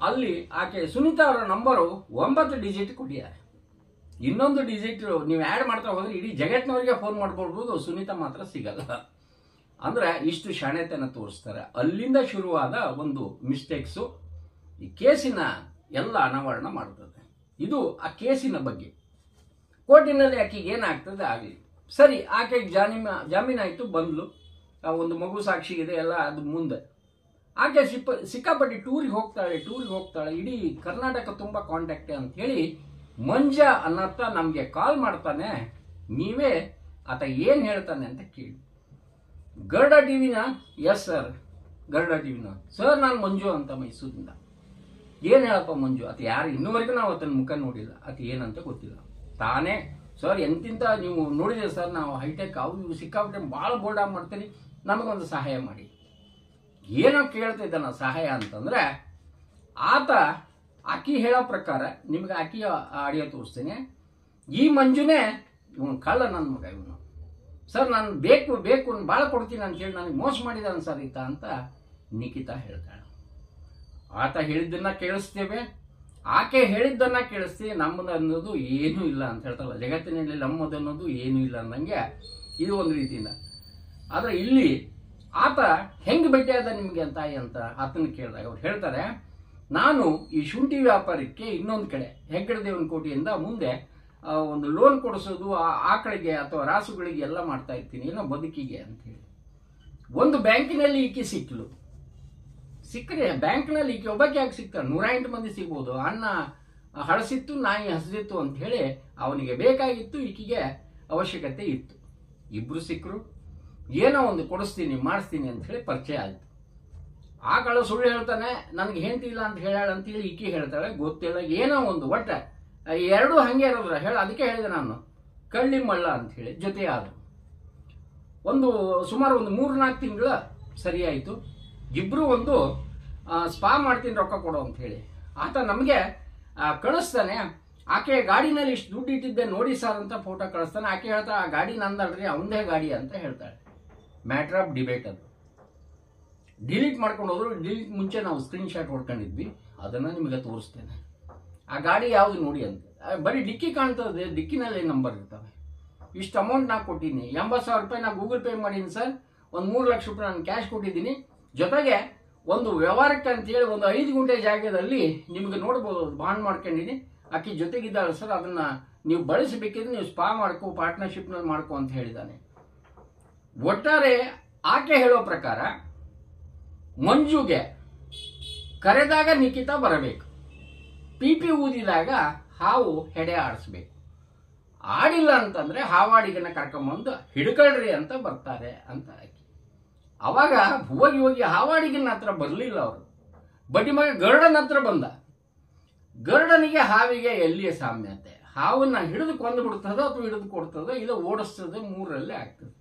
ಅಲ್ಲಿ ಆಕೆ ಸುನೀತಾ ಅವರ ನಂಬರು 9 ಡಿಜಿಟ್ ಕೊಟ್ಟಿದ್ದಾರೆ. ಇನ್ನೊಂದು ಡಿಜಿಟ್ ನೀವು ಆ್ಯಡ್ ಮಾಡ್ತಾ ಹೋದ್ರೆ ಇಡೀ ಜಗತ್ತಿನವರಿಗೆ ಫೋನ್ ಮಾಡ್ಕೊಳ್ಬೋದು, ಸುನೀತಾ ಮಾತ್ರ ಸಿಗಲ್ಲ. ಅಂದ್ರೆ ಇಷ್ಟು ಶಾಣೆತನ ತೋರಿಸ್ತಾರೆ. ಅಲ್ಲಿಂದ ಶುರುವಾದ ಒಂದು ಮಿಸ್ಟೇಕ್ಸು ಈ ಕೇಸಿನ ಎಲ್ಲ ಅನಾವರಣ ಮಾಡ್ತದೆ. ಇದು ಆ ಕೇಸಿನ ಬಗ್ಗೆ. ಕೋರ್ಟಿನಲ್ಲಿ ಆಕೆಗೆ ಏನಾಗ್ತದೆ ಆಗಲಿ ಸರಿ. ಆಕೆಗೆ ಜಾಮೀನಾಯಿತು, ಬಂದ್ಲು. ಒಂದು ಮಗು ಸಾಕ್ಷಿಗಿದೆ ಎಲ್ಲ, ಅದು ಮುಂದೆ ಆಕೆ ಸಿಕ್ಕಾಪಟ್ಟಿ ಟೂರಿಗೆ ಹೋಗ್ತಾಳೆ. ಇಡೀ ಕರ್ನಾಟಕ ತುಂಬ ಕಾಂಟ್ಯಾಕ್ಟ್ ಅಂತ ಹೇಳಿ ಮಂಜ ಅನ್ನತ್ತ ನಮಗೆ ಕಾಲ್ ಮಾಡ್ತಾನೆ. ನೀವೇ ಆತ ಏನು ಹೇಳ್ತಾನೆ ಅಂತ ಕೇಳಿ. ಗರುಡ ಟಿವಿನ? ಎಸ್ ಸರ್, ಗರುಡ ಟಿವಿನ. ಸರ್ ನಾನು ಮಂಜು ಅಂತ ಮೈಸೂರಿಂದ. ಏನು ಹೇಳಪ್ಪ ಮಂಜು? ಆತ ಯಾರು? ಇನ್ನೂವರೆಗೂ ನಾವು ಆತನ ಮುಖ ನೋಡಿಲ್ಲ, ಆತ ಏನಂತ ಗೊತ್ತಿಲ್ಲ. ತಾನೇ ಸರ್ ಎಂತಿಂತ ನೀವು ನೋಡಿದ್ರೆ ಸರ್, ನಾವು ಹೈಟೆಕ್ ಅವು ಇವು ಸಿಕ್ಕಾಬಿಟ್ಟೆ ಭಾಳ ಬೋಲ್ಡ್ ಆಗಿ ಮಾಡ್ತೀನಿ, ನಮಗೊಂದು ಸಹಾಯ ಮಾಡಿ. ಏನೋ ಕೇಳ್ತಾ ಇದ್ದಾನ ಸಹಾಯ ಅಂತಂದ್ರೆ, ಆತ ಆಕಿ ಹೇಳೋ ಪ್ರಕಾರ ನಿಮ್ಗೆ ಆಕಿಯ ಆಡಿಯೋ ತೋರಿಸ್ತೇನೆ. ಈ ಮಂಜುನೇ ಇವನು ಕಳ್ಳ, ನನ್ನ ಮಗ ಇವನು. ಸರ್ ನಾನು ಬೇಕು ಭಾಳ ಕೊಡ್ತೀನಿ ಅಂತ ಹೇಳಿ ನನಗೆ ಮೋಸ ಮಾಡಿದಾನ ಸರ್ ಈತ ಅಂತ ನಿಖಿತಾ ಹೇಳ್ತಾಳೆ. ಆತ ಹೇಳಿದ್ದನ್ನ ಕೇಳಿಸ್ತೇವೆ, ಆಕೆ ಹೇಳಿದ್ದನ್ನ ಕೇಳಿಸ್ತೀವಿ. ನಮ್ಮದು ಅನ್ನೋದು ಏನೂ ಇಲ್ಲ ಅಂತ ಹೇಳ್ತಾರಲ್ಲ, ಜಗತ್ತಿನಲ್ಲಿ ನಮ್ಮದು ಅನ್ನೋದು ಏನೂ ಇಲ್ಲ ಅಂದಂಗೆ ಇದು ಒಂದು ರೀತಿಯಿಂದ. ಆದರೆ ಇಲ್ಲಿ ಆತ ಹೆಂಗೆ ಭೇಟಿಯಾದ ನಿಮಗೆ ತಾಯಿ ಅಂತ ಆತನ ಕೇಳಿದಾಗ ಅವ್ರು ಹೇಳ್ತಾರೆ, ನಾನು ಈ ಶುಂಠಿ ವ್ಯಾಪಾರಕ್ಕೆ ಇನ್ನೊಂದು ಕಡೆ ಹೆಗ್ಗಡದೇವನಕೋಟೆಯಿಂದ ಮುಂದೆ ಒಂದು ಲೋನ್ ಕೊಡಿಸೋದು ಆಕಳಿಗೆ ಅಥವಾ ರಾಸುಗಳಿಗೆ ಎಲ್ಲ ಮಾಡ್ತಾ ಇರ್ತೀನಿ ಏನೋ ಬದುಕಿಗೆ ಅಂತ ಹೇಳಿ. ಒಂದು ಬ್ಯಾಂಕಿನಲ್ಲಿ ಈಕೆ ಸಿಕ್ಕರೆ ಬ್ಯಾಂಕ್ನಲ್ಲಿ ಈಕೆ ಒಬ್ಬಕ್ಕೆ ಯಾಕೆ ಸಿಗ್ತಾರೆ? 108 ಮಂದಿ ಸಿಗ್ಬೋದು. ಅನ್ನ ಹಳಸಿತ್ತು, ನಾಯಿ ಹಸಿದಿತ್ತು ಅಂತ ಹೇಳಿ ಅವನಿಗೆ ಬೇಕಾಗಿತ್ತು, ಈಕೆಗೆ ಅವಶ್ಯಕತೆ ಇತ್ತು. ಇಬ್ರು ಸಿಕ್ಕರು, ಏನೋ ಒಂದು ಕೊಡಿಸ್ತೀನಿ ಮಾಡಿಸ್ತೀನಿ ಅಂತ ಹೇಳಿ ಪರಿಚಯ ಆಯ್ತು. ಆಕಳ ಸುಳ್ಳು ಹೇಳ್ತಾನೆ, ನನಗೆ ಹೆಂಡತಿ ಇಲ್ಲ ಅಂತ ಹೇಳ ಅಂತೇಳಿ ಈಕೆ ಹೇಳ್ತಾಳೆ, ಗೊತ್ತಿಲ್ಲ, ಏನೋ ಒಂದು ಒಟ್ಟ ಎರಡೂ ಹಂಗೆ ಇರೋದ್ರ ಅದಕ್ಕೆ ಹೇಳಿದೆ ನಾನು ಕಳ್ಳಿ ಮಳ್ಳ ಅಂತ ಹೇಳಿ ಜೊತೆ ಆದ್ರು. ಸುಮಾರು ಒಂದು 3-4 ತಿಂಗಳ ಸರಿಯಾಯಿತು. ಇಬ್ರು ಒಂದು ಸ್ಪಾ ಮಾಡ್ತೀನಿ ರೊಕ್ಕ ಕೊಡು ಅಂತ ಹೇಳಿ ಆತ ನಮಗೆ ಕಳಿಸ್ತಾನೆ. ಆಕೆ ಗಾಡಿನಲ್ಲಿ ಇಷ್ಟು ದುಡ್ಡು ಇಟ್ಟಿದ್ದೆ ನೋಡಿ ಸರ್ ಅಂತ ಫೋಟೋ ಕಳಿಸ್ತಾನೆ. ಆಕೆ ಹೇಳ್ತಾ ಆ ಗಾಡಿ ನಂದಲ್ರಿ, ಅವಂದೇ ಗಾಡಿ ಅಂತ ಹೇಳ್ತಾಳೆ. ಮ್ಯಾಟರ್ ಆಫ್ ಡಿಬೇಟ್ ಅದು. ಡಿಲೀಟ್ ಮಾಡ್ಕೊಂಡು ಹೋದ್ರು. ಡಿಲೀಟ್ ಮುಂಚೆ ನಾವು ಸ್ಕ್ರೀನ್ ಶಾಟ್ ಹೊಡ್ಕೊಂಡಿದ್ವಿ, ಅದನ್ನು ನಿಮಗೆ ತೋರಿಸ್ತೇನೆ. ಆ ಗಾಡಿ ಯಾವುದು ನೋಡಿ ಅಂತ. ಬರೀ ಡಿಕ್ಕಿ ಕಾಣ್ತದೆ, ಡಿಕ್ಕಿನಲ್ಲಿ ನಂಬರ್ ಇರ್ತವೆ. ಇಷ್ಟು ಅಮೌಂಟ್ ನಾ ಕೊಟ್ಟಿದ್ದೀನಿ, 80,000 ರೂಪಾಯಿ ನಾ ಗೂಗಲ್ ಪೇ ಮಾಡೀನಿ ಸರ್, ಒಂದು 3 ಲಕ್ಷ ರೂಪಾಯಿ ನಾನು ಕ್ಯಾಶ್ ಕೊಟ್ಟಿದ್ದೀನಿ, ಜೊತೆಗೆ ಒಂದು ವ್ಯವಹಾರಕ್ಕೆ ಅಂತೇಳಿ ಒಂದು 5 ಗುಂಟೆ ಜಾಗದಲ್ಲಿ ನಿಮ್ಗೆ ನೋಡ್ಬೋದು ಬಾಂಡ್ ಮಾಡ್ಕೊಂಡಿದ್ದೀನಿ, ಆಕೆ ಜೊತೆಗಿದ್ದಾಳೆ ಸರ್, ಅದನ್ನ ನೀವು ಬಳಸಬೇಕಿದ್ರೆ ನೀವು ಸ್ಪಾ ಮಾಡ್ಕೋ, ಪಾರ್ಟ್ನರ್ಶಿಪ್ನಲ್ಲಿ ಮಾಡ್ಕೋ ಅಂತ ಹೇಳಿದ್ದಾನೆ. ಒಟ್ಟಾರೆ ಆಕೆ ಹೇಳೋ ಪ್ರಕಾರ ಮಂಜುಗೆ ಕರೆದಾಗ ನಿಖಿತಾ ಬರಬೇಕು, ಪಿಪಿ ಊದಿದಾಗ ಹಾವು ಹೆಡೆ ಆಡಿಸ್ಬೇಕು, ಆಡಿಲ್ಲ ಅಂತಂದ್ರೆ ಹಾವಾಡಿಗನ್ನ ಕರ್ಕೊಂಬಂದು ಹಿಡ್ಕೊಳ್ರಿ ಅಂತ ಬರ್ತಾರೆ ಅಂತ ಆಕೆ. ಅವಾಗ ಹೋಗಿ ಹಾವಾಡಿಗನ ಹತ್ರ ಬರಲಿಲ್ಲ ಅವರು. ಬಡ್ಡಿ ಮಗ ಗರುಡನ ಹತ್ರ ಬಂದ. ಗರುಡನಿಗೆ ಹಾವಿಗೆ ಎಲ್ಲಿಯ ಸಾಮ್ಯತೆ? ಹಾವನ್ನ ಹಿಡಿದು ಕೊಂದು ಬಿಡ್ತದೋ ಅಥವಾ ಹಿಡಿದು ಕೊಡ್ತದೋ ಇಲ್ಲ ಓಡಿಸ್ತದೆ, 3ರಲ್ಲೇ ಆಗ್ತದೆ.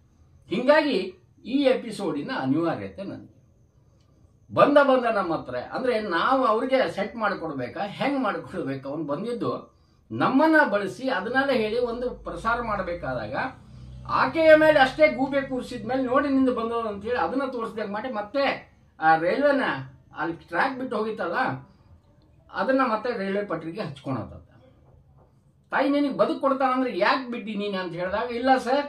ಹೀಗಾಗಿ ಈ ಎಪಿಸೋಡಿನ ಅನಿವಾರ್ಯತೆ ನನಗೆ ಬಂದ ನಮ್ಮ ಹತ್ರ. ಅಂದ್ರೆ ನಾವು ಅವ್ರಿಗೆ ಸೆಟ್ ಮಾಡಿಕೊಡ್ಬೇಕಾ, ಹೆಂಗ್ ಮಾಡಿಕೊಡ್ಬೇಕು? ಅವ್ನು ಬಂದಿದ್ದು ನಮ್ಮನ್ನ ಬಳಸಿ ಅದನ್ನೆಲ್ಲ ಹೇಳಿ ಒಂದು ಪ್ರಸಾರ ಮಾಡಬೇಕಾದಾಗ ಆಕೆಯ ಮೇಲೆ ಅಷ್ಟೇ ಗೂಬೆ ಕೂರಿಸಿದ ಮೇಲೆ ನೋಡಿ ನಿಂದು ಬಂದೋದು ಅಂತೇಳಿ ಅದನ್ನ ತೋರಿಸ್ದಾಗ ಮಾಡಿ ಮತ್ತೆ ಆ ರೈಲ್ವೆನ ಅಲ್ಲಿ ಟ್ರ್ಯಾಕ್ ಬಿಟ್ಟು ಹೋಗಿತ್ತಲ್ಲ ಅದನ್ನ ಮತ್ತೆ ರೈಲ್ವೆ ಪಟ್ರಿಗೆ ಹಚ್ಕೊಳತ್ತ. ತಾಯಿ ನಿನಗೆ ಬದುಕು ಕೊಡ್ತಾನಂದ್ರೆ ಯಾಕೆ ಬಿಟ್ಟಿ ನೀನು ಅಂತ ಹೇಳಿದಾಗ, ಇಲ್ಲ ಸರ್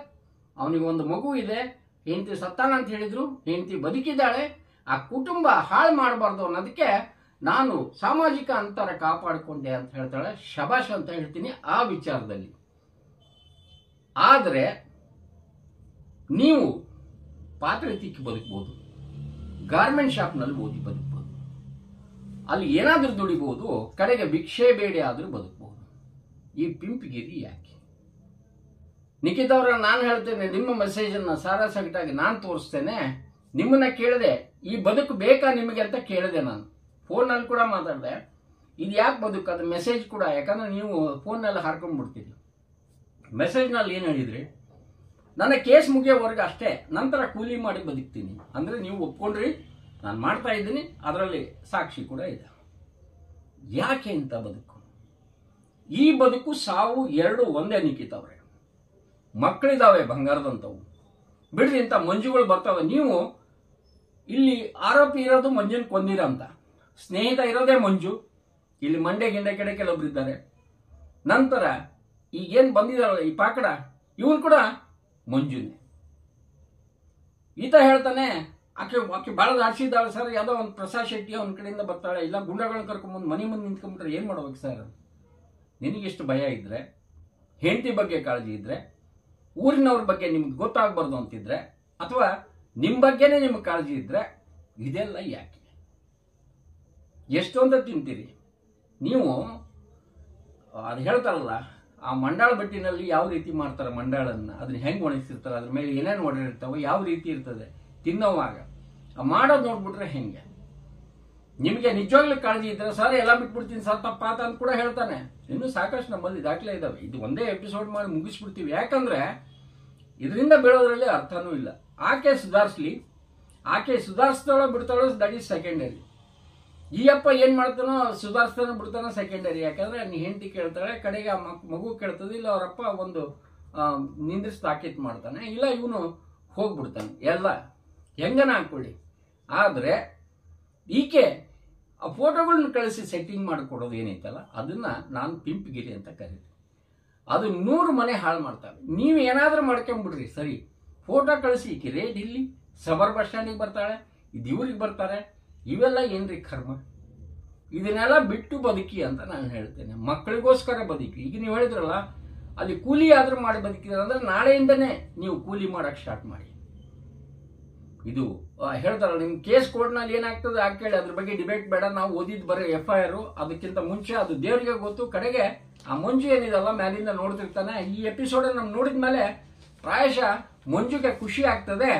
ಅವನಿಗೆ ಒಂದು ಮಗು ಇದೆ, ಹೆಂಡತಿ ಸತ್ತಾನ ಅಂತ ಹೇಳಿದ್ರು, ಹೆಂಡತಿ ಬದುಕಿದ್ದಾಳೆ, ಆ ಕುಟುಂಬ ಹಾಳು ಮಾಡಬಾರ್ದು ಅನ್ನೋದಕ್ಕೆ ನಾನು ಸಾಮಾಜಿಕ ಅಂತರ ಕಾಪಾಡಿಕೊಂಡೆ ಅಂತ ಹೇಳ್ತಾಳೆ. ಶಬಾಷ್ ಅಂತ ಹೇಳ್ತೀನಿ ಆ ವಿಚಾರದಲ್ಲಿ. ಆದರೆ ನೀವು ಪಾತ್ರೆ ತಿಕ್ಕಿ ಬದುಕಬಹುದು, ಗಾರ್ಮೆಂಟ್ ಶಾಪ್ನಲ್ಲಿ ಓದಿ ಬದುಕಬಹುದು, ಅಲ್ಲಿ ಏನಾದ್ರೂ ದುಡಿಬಹುದು, ಕಡೆಗೆ ಭಿಕ್ಷೆ ಬೇಡಿ ಆದ್ರೂ ಬದುಕಬಹುದು. ಈ ಪಿಂಪ್ಗಿರಿ ಯಾಕೆ? ನಿಖಿತಾ ಅವರ ನಾನು ಹೇಳ್ತೇನೆ, ನಿಮ್ಮ ಮೆಸೇಜ್ ಅನ್ನ ಸಾರಾಸಗಟಾಗಿ ನಾನು ತೋರಿಸ್ತೇನೆ. ನಿಮ್ಮನ್ನ ಕೇಳಿದೆ, ಈ ಬದುಕು ಬೇಕಾ ನಿಮಗೆ ಅಂತ ಕೇಳಿದೆ. ನಾನು ಫೋನಲ್ಲಿ ಕೂಡ ಮಾತಾಡಿದೆ, ಇದು ಯಾಕೆ ಬದುಕು ಅದು ಮೆಸೇಜ್ ಕೂಡ, ಯಾಕಂದ್ರೆ ನೀವು ಫೋನ್ನೆಲ್ಲ ಹಾರ್ಕೊಂಡ್ಬಿಡ್ತೀರಿ. ಮೆಸೇಜ್ನಲ್ಲಿ ಏನು ಹೇಳಿದ್ರಿ, ನನ್ನ ಕೇಸ್ ಮುಗಿಯೋವರೆಗೆ ಅಷ್ಟೇ, ನಂತರ ಕೂಲಿ ಮಾಡಿ ಬದುಕ್ತೀನಿ ಅಂದ್ರೆ ನೀವು ಒಪ್ಕೊಂಡ್ರಿ, ನಾನು ಮಾಡ್ತಾ ಇದ್ದೀನಿ, ಅದರಲ್ಲಿ ಸಾಕ್ಷಿ ಕೂಡ ಇದೆ. ಯಾಕೆ ಇಂಥ ಬದುಕು? ಈ ಬದುಕು ಸಾವು ಎರಡು ಒಂದೇ. ನಿಖಿತಾ ಅವರೇ, ಮಕ್ಕಳಿದಾವೆ ಬಂಗಾರದಂತವು, ಬಿಡ್ರಿ ಇಂಥ ಮಂಜುಗಳು ಬರ್ತಾವೆ. ನೀವು ಇಲ್ಲಿ ಆರೋಪಿ ಇರೋದು ಮಂಜುನ್ ಕೊಂದಿರ ಅಂತ, ಸ್ನೇಹಿತ ಇರೋದೇ ಮಂಜು, ಇಲ್ಲಿ ಮಂಡ್ಯ ಗಿಂಡೆ ಕಡೆ ಕೆಲವೊಬ್ರು ಇದ್ದಾರೆ. ನಂತರ ಈಗೇನು ಬಂದಿದಾರಲ್ಲ ಈ ಪಾಕಡ, ಇವನು ಕೂಡ ಮಂಜುನೇ. ಈತ ಹೇಳ್ತಾನೆ ಆಕೆ ಬಹಳ ದಾಡ್ಸಿದ್ದಾಳೆ ಸರ್, ಯಾವುದೋ ಒಂದು ಪ್ರಸಾದ್ ಶೆಟ್ಟಿ ಅವನ ಕಡೆಯಿಂದ ಬರ್ತಾಳೆ, ಇಲ್ಲ ಗುಂಡಗಳನ್ನ ಕರ್ಕೊಂಬಂದು ಮನೆ ಮುಂದೆ ನಿಂತ್ಕೊಂಡ್ಬಿಟ್ರೆ ಏನು ಮಾಡ್ಬೇಕು ಸರ್? ನಿನಗೆಷ್ಟು ಭಯ ಇದ್ರೆ, ಹೆಂಡತಿ ಬಗ್ಗೆ ಕಾಳಜಿ ಇದ್ರೆ, ಊರಿನವ್ರ ಬಗ್ಗೆ ನಿಮ್ಗೆ ಗೊತ್ತಾಗಬಾರ್ದು ಅಂತಿದ್ರೆ, ಅಥವಾ ನಿಮ್ಮ ಬಗ್ಗೆನೇ ನಿಮ್ಗೆ ಕಾಳಜಿ ಇದ್ರೆ, ಇದೆಲ್ಲ ಯಾಕೆ? ಎಷ್ಟೊಂದ ತಿಂತೀರಿ ನೀವು? ಅದು ಹೇಳ್ತಾರಲ್ಲ, ಆ ಮಂಡಾಳ ಬಟ್ಟಿನಲ್ಲಿ ಯಾವ ರೀತಿ ಮಾಡ್ತಾರೆ ಮಂಡಾಳನ್ನ, ಅದನ್ನ ಹೆಂಗೆ ಒಣಗಿಸಿರ್ತಾರೆ, ಅದ್ರ ಮೇಲೆ ಏನೇನು ಒಡೆದಿರ್ತಾವೆ, ಯಾವ ರೀತಿ ಇರ್ತದೆ ತಿನ್ನೋವಾಗ, ಮಾಡೋದು ನೋಡ್ಬಿಟ್ರೆ ಹೆಂಗೆ? ನಿಮಗೆ ನಿಜವಾಗ್ಲೂ ಕಾಳಜಿ ಇದ್ರೆ ಸರ್ ಎಲ್ಲ ಬಿಟ್ಬಿಡ್ತೀನಿ ಸರ್ ತಪ್ಪಾತ ಅಂತ ಕೂಡ ಹೇಳ್ತಾನೆ. ಇನ್ನೂ ಸಾಕಷ್ಟು ನಮ್ಮಲ್ಲಿ ದಾಖಲೆ ಇದಾವೆ. ಇದು ಒಂದೇ ಎಪಿಸೋಡ್ ಮಾಡಿ ಮುಗಿಸ್ಬಿಡ್ತೀವಿ, ಯಾಕಂದ್ರೆ ಇದರಿಂದ ಬೀಳೋದ್ರಲ್ಲಿ ಅರ್ಥನೂ ಇಲ್ಲ. ಆಕೆ ಸುಧಾರಿಸ್ಲಿ, ಆಕೆ ಸುಧಾರಿಸ್ತಾಳೋ ಬಿಡ್ತಾಳೋ ದಟ್ ಈಸ್ ಸೆಕೆಂಡರಿ. ಈ ಅಪ್ಪ ಏನ್ ಮಾಡ್ತಾನೋ ಸುಧಾರಿಸ್ತಾನೋ ಬಿಡ್ತಾನೋ ಸೆಕೆಂಡರಿ. ಯಾಕಂದ್ರೆ ನೀ ಹೆಂಡತಿ ಕೇಳ್ತಾಳೆ, ಕಡೆಗೆ ಆ ಮಗು ಕೇಳ್ತದೆ, ಇಲ್ಲ ಅವರಪ್ಪ ಒಂದು ನಿಂದ್ರಿಸಿ ತಾಕೀತ್ ಮಾಡ್ತಾನೆ, ಇಲ್ಲ ಇವನು ಹೋಗ್ಬಿಡ್ತಾನೆ. ಎಲ್ಲ ಹೆಂಗನ ಹಾಕೊಳ್ಳಿ. ಆದ್ರೆ ಈಕೆ ಆ ಫೋಟೋಗಳನ್ನ ಕಳಿಸಿ ಸೆಟ್ಟಿಂಗ್ ಮಾಡಿಕೊಡೋದು ಏನೈತಲ್ಲ, ಅದನ್ನ ನಾನು ಪಿಂಪ್ಗಿರಿ ಅಂತ ಕರೀತೀನಿ. ಅದು 100 ಮನೆ ಹಾಳು ಮಾಡ್ತಾವೆ. ನೀವು ಏನಾದ್ರೂ ಮಾಡ್ಕೊಂಡ್ಬಿಡ್ರಿ ಸರಿ, ಫೋಟೋ ಕಳಿಸಿ ಈಕೆ ರೇಟ್ ಇಲ್ಲಿ ಸಬರ್ ಬಸ್ ಸ್ಟ್ಯಾಂಡಿಗೆ ಬರ್ತಾಳೆ, ಇದು ಇವ್ರಿಗೆ ಬರ್ತಾರೆ, ಇವೆಲ್ಲ ಏನ್ರಿ ಕರ್ಮ? ಇದನ್ನೆಲ್ಲ ಬಿಟ್ಟು ಬದುಕಿ ಅಂತ ನಾನು ಹೇಳ್ತೇನೆ. ಮಕ್ಕಳಿಗೋಸ್ಕರ ಬದುಕಿ. ಈಗ ನೀವು ಹೇಳಿದ್ರಲ್ಲ ಅಲ್ಲಿ ಕೂಲಿ ಆದ್ರೂ ಮಾಡಿ ಬದುಕಿದ್ರೆ ಅಂದ್ರೆ ನಾಳೆಯಿಂದನೇ ನೀವು ಕೂಲಿ ಮಾಡಕ್ ಸ್ಟಾರ್ಟ್ ಮಾಡಿ. ಇದು ಹೇಳ್ತಾರಲ್ಲ, ನಿಮ್ ಕೇಸ್ ಕೋರ್ಟ್ನಲ್ಲಿ ಏನಾಗ್ತದೆ ಕೇಳಿ, ಅದ್ರ ಬಗ್ಗೆ ಡಿಬೇಟ್ ಬೇಡ. ನಾವು ಓದಿದ್ ಬರೀ FIR, ಅದಕ್ಕಿಂತ ಮುಂಚೆ ಅದು ದೇವರಿಗೆ ಗೊತ್ತು. ಕಡೆಗೆ ಆ ಮಂಜು ಏನಿದಲ್ಲ ಮ್ಯಾಲಿಂದ ನೋಡ್ತಿರ್ತಾನೆ. ಈ ಎಪಿಸೋಡ್ ನಮ್ ನೋಡಿದ್ಮೇಲೆ ಪ್ರಾಯಶಃ ಮಂಜುಗೆ ಖುಷಿ ಆಗ್ತದೆ,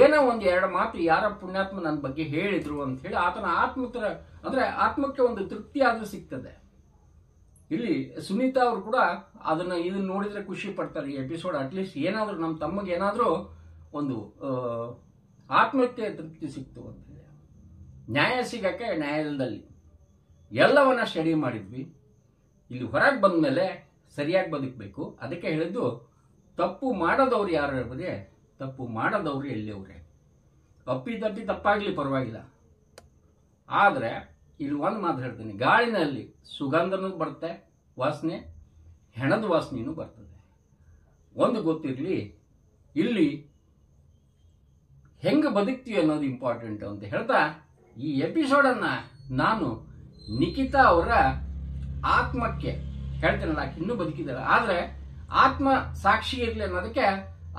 ಏನೋ ಒಂದ್ 2 ಮಾತು ಯಾರ ಪುಣ್ಯಾತ್ಮ ನನ್ನ ಬಗ್ಗೆ ಹೇಳಿದ್ರು ಅಂತ ಹೇಳಿ ಆತನ ಆತ್ಮಕ್ಕೆ ಒಂದು ತೃಪ್ತಿ ಆದ್ರೂ ಸಿಗ್ತದೆ. ಇಲ್ಲಿ ಸುನೀತಾ ಅವರು ಕೂಡ ಇದನ್ನ ನೋಡಿದ್ರೆ ಖುಷಿ ಪಡ್ತಾರೆ. ಈ ಎಪಿಸೋಡ್ ಅಟ್ಲೀಸ್ಟ್ ಏನಾದ್ರು ನಮ್ಮ ತಮ್ಮಗೆ ಏನಾದ್ರೂ ಒಂದು ಆತ್ಮಕ್ಕೆ ತೃಪ್ತಿ ಸಿಕ್ತು ಅಂತ ಹೇಳಿ. ನ್ಯಾಯ ಸಿಗಕ್ಕೆ ನ್ಯಾಯಾಲಯದಲ್ಲಿ ಎಲ್ಲವನ್ನ ಸ್ಟಡಿ ಮಾಡಿದ್ವಿ. ಇಲ್ಲಿ ಹೊರಗೆ ಬಂದ ಮೇಲೆ ಸರಿಯಾಗಿ ಬದುಕಬೇಕು. ಅದಕ್ಕೆ ಹೇಳಿದ್ದು, ತಪ್ಪು ಮಾಡದವ್ರು ಯಾರು ಇರ್ಬೋದೇ, ತಪ್ಪು ಮಾಡದವ್ರು ಎಲ್ಲಿಯವ್ರೆ. ಅಪ್ಪಿ ತಪ್ಪಾಗ್ಲಿ ಪರವಾಗಿಲ್ಲ, ಆದ್ರೆ ಇಲ್ಲಿ ಒಂದು ಮಾತು ಹೇಳ್ತೀನಿ, ಗಾಳಿನಲ್ಲಿ ಸುಗಂಧನೂ ಬರುತ್ತೆ, ವಾಸನೆ, ಹೆಣದ ವಾಸನೆನೂ ಬರ್ತದೆ. ಒಂದು ಗೊತ್ತಿರಲಿ, ಇಲ್ಲಿ ಹೆಂಗೆ ಬದುಕ್ತೀವಿ ಅನ್ನೋದು ಇಂಪಾರ್ಟೆಂಟ್ ಅಂತ ಹೇಳ್ತಾ ಈ ಎಪಿಸೋಡನ್ನು ನಾನು ನಿಖಿತಾ ಅವರ ಆತ್ಮಕ್ಕೆ ಹೇಳ್ತೇನಲ್ಲ, ಆಕೆ ಇನ್ನೂ ಬದುಕಿದ್ದಾರೆ, ಆದರೆ ಆತ್ಮ ಸಾಕ್ಷಿ ಇರಲಿ ಅನ್ನೋದಕ್ಕೆ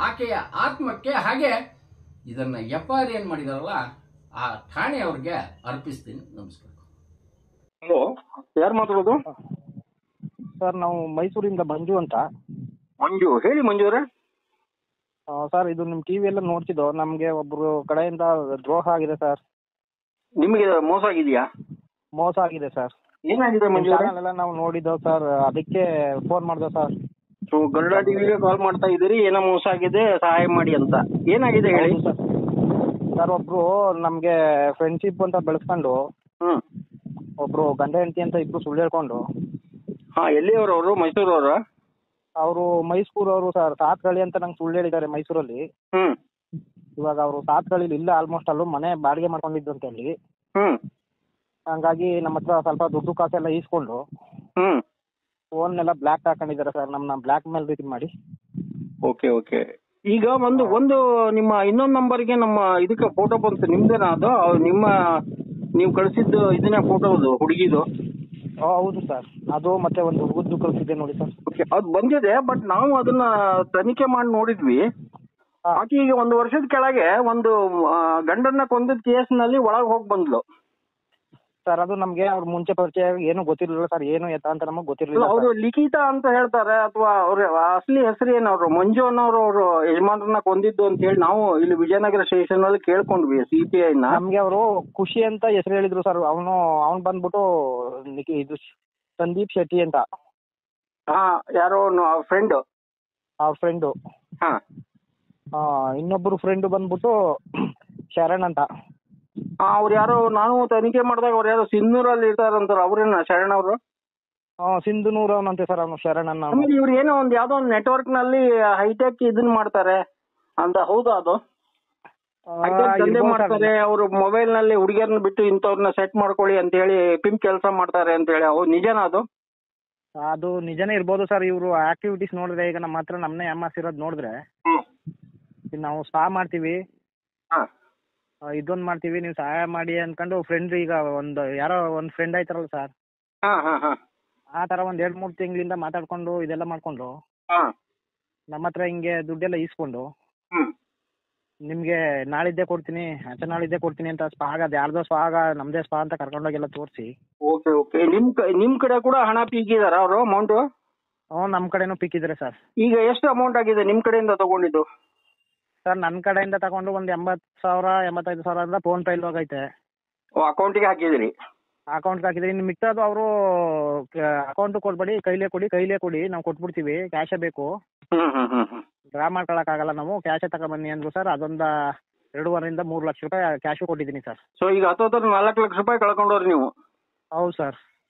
ಆಕೆಯ ಆತ್ಮಕ್ಕೆ, ಹಾಗೆ ಇದನ್ನ FIR ಏನ್ ಮಾಡಿದಾರಲ್ಲ ಆ ಠಾಣೆಯವ್ರಿಗೆ ಅರ್ಪಿಸ್ತೀನಿ. ನಮಸ್ಕಾರ. ಹಲೋ, ಯಾರು ಮಾತಾಡೋದು? ಸರ್ ನಾವು ಮೈಸೂರಿಂದ ಮಂಜು ಅಂತ. ಮಂಜು, ಹೇಳಿ ಮಂಜು ಅವರೇ. ಸರ್ ಇದು ನಿಮ್ ಟಿವಿ ಎಲ್ಲ ನೋಡ್ತಿದ್ದೋ, ನಮ್ಗೆ ಒಬ್ರು ಕಡೆಯಿಂದ ದ್ರೋಹ ಆಗಿದೆ ಸರ್. ನಿಮಗೆ ಮೋಸ ಆಗಿದೆಯಾ? ಮೋಸ ಆಗಿದೆ ಸರ್. ಏನಾಗಿದೆ ಮಂಜು ಅವರೇ? ಎಲ್ಲ ನಾವು ನೋಡಿದ್ದೋ ಸರ್, ಅದಕ್ಕೆ ಫೋನ್ ಮಾಡ್ದೋ ಸರ್. ಸೊ ಗರುಡ ಟಿವಿಗೆ ಕಾಲ್ ಮಾಡ್ತಾ ಇದ್ದೀರಿ, ಏನೋ ಮೋಸ ಆಗಿದೆ, ಸಹಾಯ ಮಾಡಿ ಅಂತ. ಏನಾಗಿದೆ ಹೇಳಿ ಸರ್. ಒಬ್ರು ನಮ್ಗೆ ಫ್ರೆಂಡ್ಶಿಪ್ ಅಂತ ಬೆಳೆಸ್ಕೊಂಡು ಒಬ್ರು ಗಂಡ ಹೆಂಡತಿ ಅಂತ ಇಬ್ರು ಸುಳ್ಳು ಹೇಳ್ಕೊಂಡು. ಎಲ್ಲಿಯವರು ಅವರು? ಮೈಸೂರವ್ರ? ಅವರು ಮೈಸೂರವರು ಸರ್. ಸಾತ್ಕಳ್ಳಿ ಅಂತ ನಂಗೆ ಸುಳ್ಳು ಹೇಳಿದ್ದಾರೆ ಮೈಸೂರಲ್ಲಿ. ಇವಾಗ ಅವರು ಸಾತ್ಕಳ್ಳಿಲಿ ಇಲ್ಲ, ಆಲ್ಮೋಸ್ಟ್ ಅಲ್ಲೂ ಮನೆ ಬಾಡಿಗೆ ಮಾಡ್ಕೊಂಡಿದ್ದು ಅಂತ ಹೇಳಿ. ಹಂಗಾಗಿ ನಮ್ಮ ಹತ್ರ ಸ್ವಲ್ಪ ದುಡ್ಡು ಕಾಸೆಲ್ಲ ಈಸ್ಕೊಂಡು ಫೋನ್ನೆಲ್ಲ ಬ್ಲಾಕ್ ಹಾಕೊಂಡಿದ್ದಾರೆ ಸರ್. ನಮ್ಮನ್ನ ಬ್ಲಾಕ್ ಮೇಲ್ ರೀತಿ ಮಾಡಿ. Okay okay. ಈಗ ಒಂದು ನಿಮ್ಮ ಇನ್ನೊಂದು ನಂಬರ್ಗೆ ನಮ್ಮ ಇದಕ್ಕೆ ಫೋಟೋ ಬಂತು, ನಿಮ್ದೇನಾ ಅದು? ನೀವು ಕಳಿಸಿದ್ದು ಇದನ್ನೇ ಫೋಟೋ, ಹುಡುಗಿದು? ಹೌದು ಸರ್, ಅದು ಮತ್ತೆ ಒಂದು ಹುಡುಗದ್ದು ಕಳಿಸಿದ್ದೆ ನೋಡಿ ಸರ್. ಓಕೆ, ಅದು ಬಂದಿದೆ. ಬಟ್ ನಾವು ಅದನ್ನ ತನಿಖೆ ಮಾಡಿ ನೋಡಿದ್ವಿ. ಆಕೆಗೆ 1 ವರ್ಷದ ಕೆಳಗೆ ಒಂದು ಗಂಡನ್ನ ಕೊಂದಿದ್ದ ಕೇಸ್ನಲ್ಲಿ ಒಳಗೆ ಹೋಗಿ ಬಂದ್ಲು ಸರ್. ಅದು ನಮ್ಗೆ ಅವ್ರ ಮುಂಚೆ ಪರಿಚಯ ಏನು ಗೊತ್ತಿರಲಿಲ್ಲ ಸರ್, ಏನು ಎತ್ತ ಅಂತ ನಮಗೆ ಗೊತ್ತಿರಲಿಲ್ಲ. ಅವರು ಲಿಖಿತಾ ಅಂತ ಹೇಳ್ತಾರೆ, ಅಥವಾ ಅವ್ರ ಅಸಲಿ ಹೆಸರು ಏನವ್ರು? ಮಂಜು ಅನ್ನೋರು ಅವರು ಯಜಮಾನ್ರನ್ನ ಕೊಂದಿದ್ದು ಅಂತ ಹೇಳಿ ನಾವು ಇಲ್ಲಿ ವಿಜಯನಗರ ಸ್ಟೇಷನ್ ಅಲ್ಲಿ ಕೇಳ್ಕೊಂಡ್ವಿ CPI ನ. ನಮ್ಗೆ ಅವರು ಖುಷಿ ಅಂತ ಹೆಸರು ಹೇಳಿದ್ರು ಸರ್. ಅವನು ಬಂದ್ಬಿಟ್ಟು ಇದು ಸಂದೀಪ್ ಶೆಟ್ಟಿ ಅಂತ. ಯಾರೋ ಫ್ರೆಂಡ್? ಅವ್ರ ಫ್ರೆಂಡು. ಇನ್ನೊಬ್ರು ಫ್ರೆಂಡ್ ಬಂದ್ಬಿಟ್ಟು ಶರಣ್ ಅಂತ. ಅವ್ರು ಯಾರೋ, ನಾನು ತನಿಖೆ ಮಾಡಿದಾಗ ಅವ್ರು ಯಾರೋ ಸಿಂಧೂರಲ್ಲಿ ಇರ್ತಾರಂತಾರ, ಅವ್ರೇನ ಶರಣ್ ಅವರು? ಸಿಂಧುನೂರ್ ಅವನಂತೆ ಸರ್, ಅವನು ಶರಣ್ ಅನ್ನ. ಆಮೇಲೆ ಇವ್ರು ಏನೋ ಯಾವ್ದೋ ಒಂದು ನೆಟ್ವರ್ಕ್ ನಲ್ಲಿ ಹೈಟೆಕ್ ಇದನ್ನ ಮಾಡ್ತಾರೆ ಅಂತ, ಹೌದಾ? ಅದು ದಂಧೆ ಮಾಡ್ತಾರೆ ಅವರು, ಮೊಬೈಲ್ ನಲ್ಲಿ ಹುಡುಗಿಯರ್ನ ಬಿಟ್ಟು ಇಂಥವ್ರನ್ನ ಸೆಟ್ ಮಾಡ್ಕೊಳ್ಳಿ ಅಂತ ಹೇಳಿ ಪಿಂಪ್ ಕೆಲಸ ಮಾಡ್ತಾರೆ ಅಂತ ಹೇಳಿ. ಅವ್ರು ನಿಜನಾ ಅದು? ಅದು ನಿಜನೇ ಇರ್ಬೋದು ಸರ್. ಇವರು ಆಕ್ಟಿವಿಟೀಸ್ ನೋಡಿದ್ರೆ, ಈಗ ನಮ್ಮ ಹತ್ರ ನಮ್ಮನ್ನೇ ಏಮಾರಿಸಿರೋದು ನೋಡಿದ್ರೆ, ನಾವು ಸ್ಪಾ ಮಾಡ್ತೀವಿ, ಇದೊಂದು ಮಾಡ್ತೀವಿ, ನೀವು ಸಹಾಯ ಮಾಡಿ ಅನ್ಕೊಂಡು ಫ್ರೆಂಡ್, ಈಗ ಯಾರೋ ಒಂದು ಫ್ರೆಂಡ್ ಆಯ್ತಾರಲ್ಲ ಸರ್, ಆ ತರ 1-2-3 ತಿಂಗಳಿಂದ ಮಾತಾಡ್ಕೊಂಡು ಇದೆಲ್ಲ ಮಾಡ್ಕೊಂಡು ನಮ್ಮ ಹತ್ರ ಹಿಂಗೆ ದುಡ್ಡೆಲ್ಲ ಈಸ್ಕೊಂಡು ನಿಮ್ಗೆ ನಾಳಿದ್ದೇ ಕೊಡ್ತೀನಿ, ನಾಳಿದ್ದೇ ಕೊಡ್ತೀನಿ ಅಂತ ಸ್ಪಾ, ಅದು ಯಾರ್ದೋ ಸ್ಪಾ, ನಮ್ದೇ ಸ್ಪಾ ಅಂತ ಕರ್ಕೊಂಡೋಗೆಲ್ಲ ತೋರಿಸಿ. Okay okay. ನಿಮ್ ಕಡೆ ಕೂಡ ಹಣ ಪೀಕಿದಾರ ಅವರು? ಅಮೌಂಟ್ ನಮ್ ಕಡೆನೂ ಪೀಕಿದ್ರೆ ಸರ್. ಈಗ ಎಷ್ಟು ಅಮೌಂಟ್ ಆಗಿದೆ ನಿಮ್ ಕಡೆಯಿಂದ ತಗೊಂಡಿದ್ದು? ಸರ್ ನನ್ನ ಕಡೆಯಿಂದ ತಗೊಂಡು ಒಂದು 80,000-85,000 ಫೋನ್ ಪೇ ಹೋಗೈತೆ. ಅಕೌಂಟಿಗೆ ಹಾಕಿದಿರಿ? ಅಕೌಂಟ್ಗೆ ಹಾಕಿದ್ರಿ. ನಿಮ್ ಮಿಕ್ತದು ಅವರು ಅಕೌಂಟ್ ಕೊಡ್ಬೇಡಿ, ಕೈಲೇ ಕೊಡಿ, ನಾವು ಕೊಟ್ಬಿಡ್ತೀವಿ, ಕ್ಯಾಶೇ ಬೇಕು, ಡ್ರಾ ಮಾಡ್ಕೊಳಕ್ಕಾಗಲ್ಲ, ನಾವು ಕ್ಯಾಶೇ ತಗೊಂಡ್ಬನ್ನಿ ಅಂದ್ರು ಸರ್. ಅದೊಂದು 2.5-3 ಲಕ್ಷ ರೂಪಾಯಿ ಕ್ಯಾಶು ಕೊಟ್ಟಿದ್ದೀನಿ ಸರ್. ಸೊ ಈಗ 4 ಲಕ್ಷ ರೂಪಾಯಿ ಕಳ್ಕೊಂಡವ್ರಿ ನೀವು? ಹೌದು ಸರ್.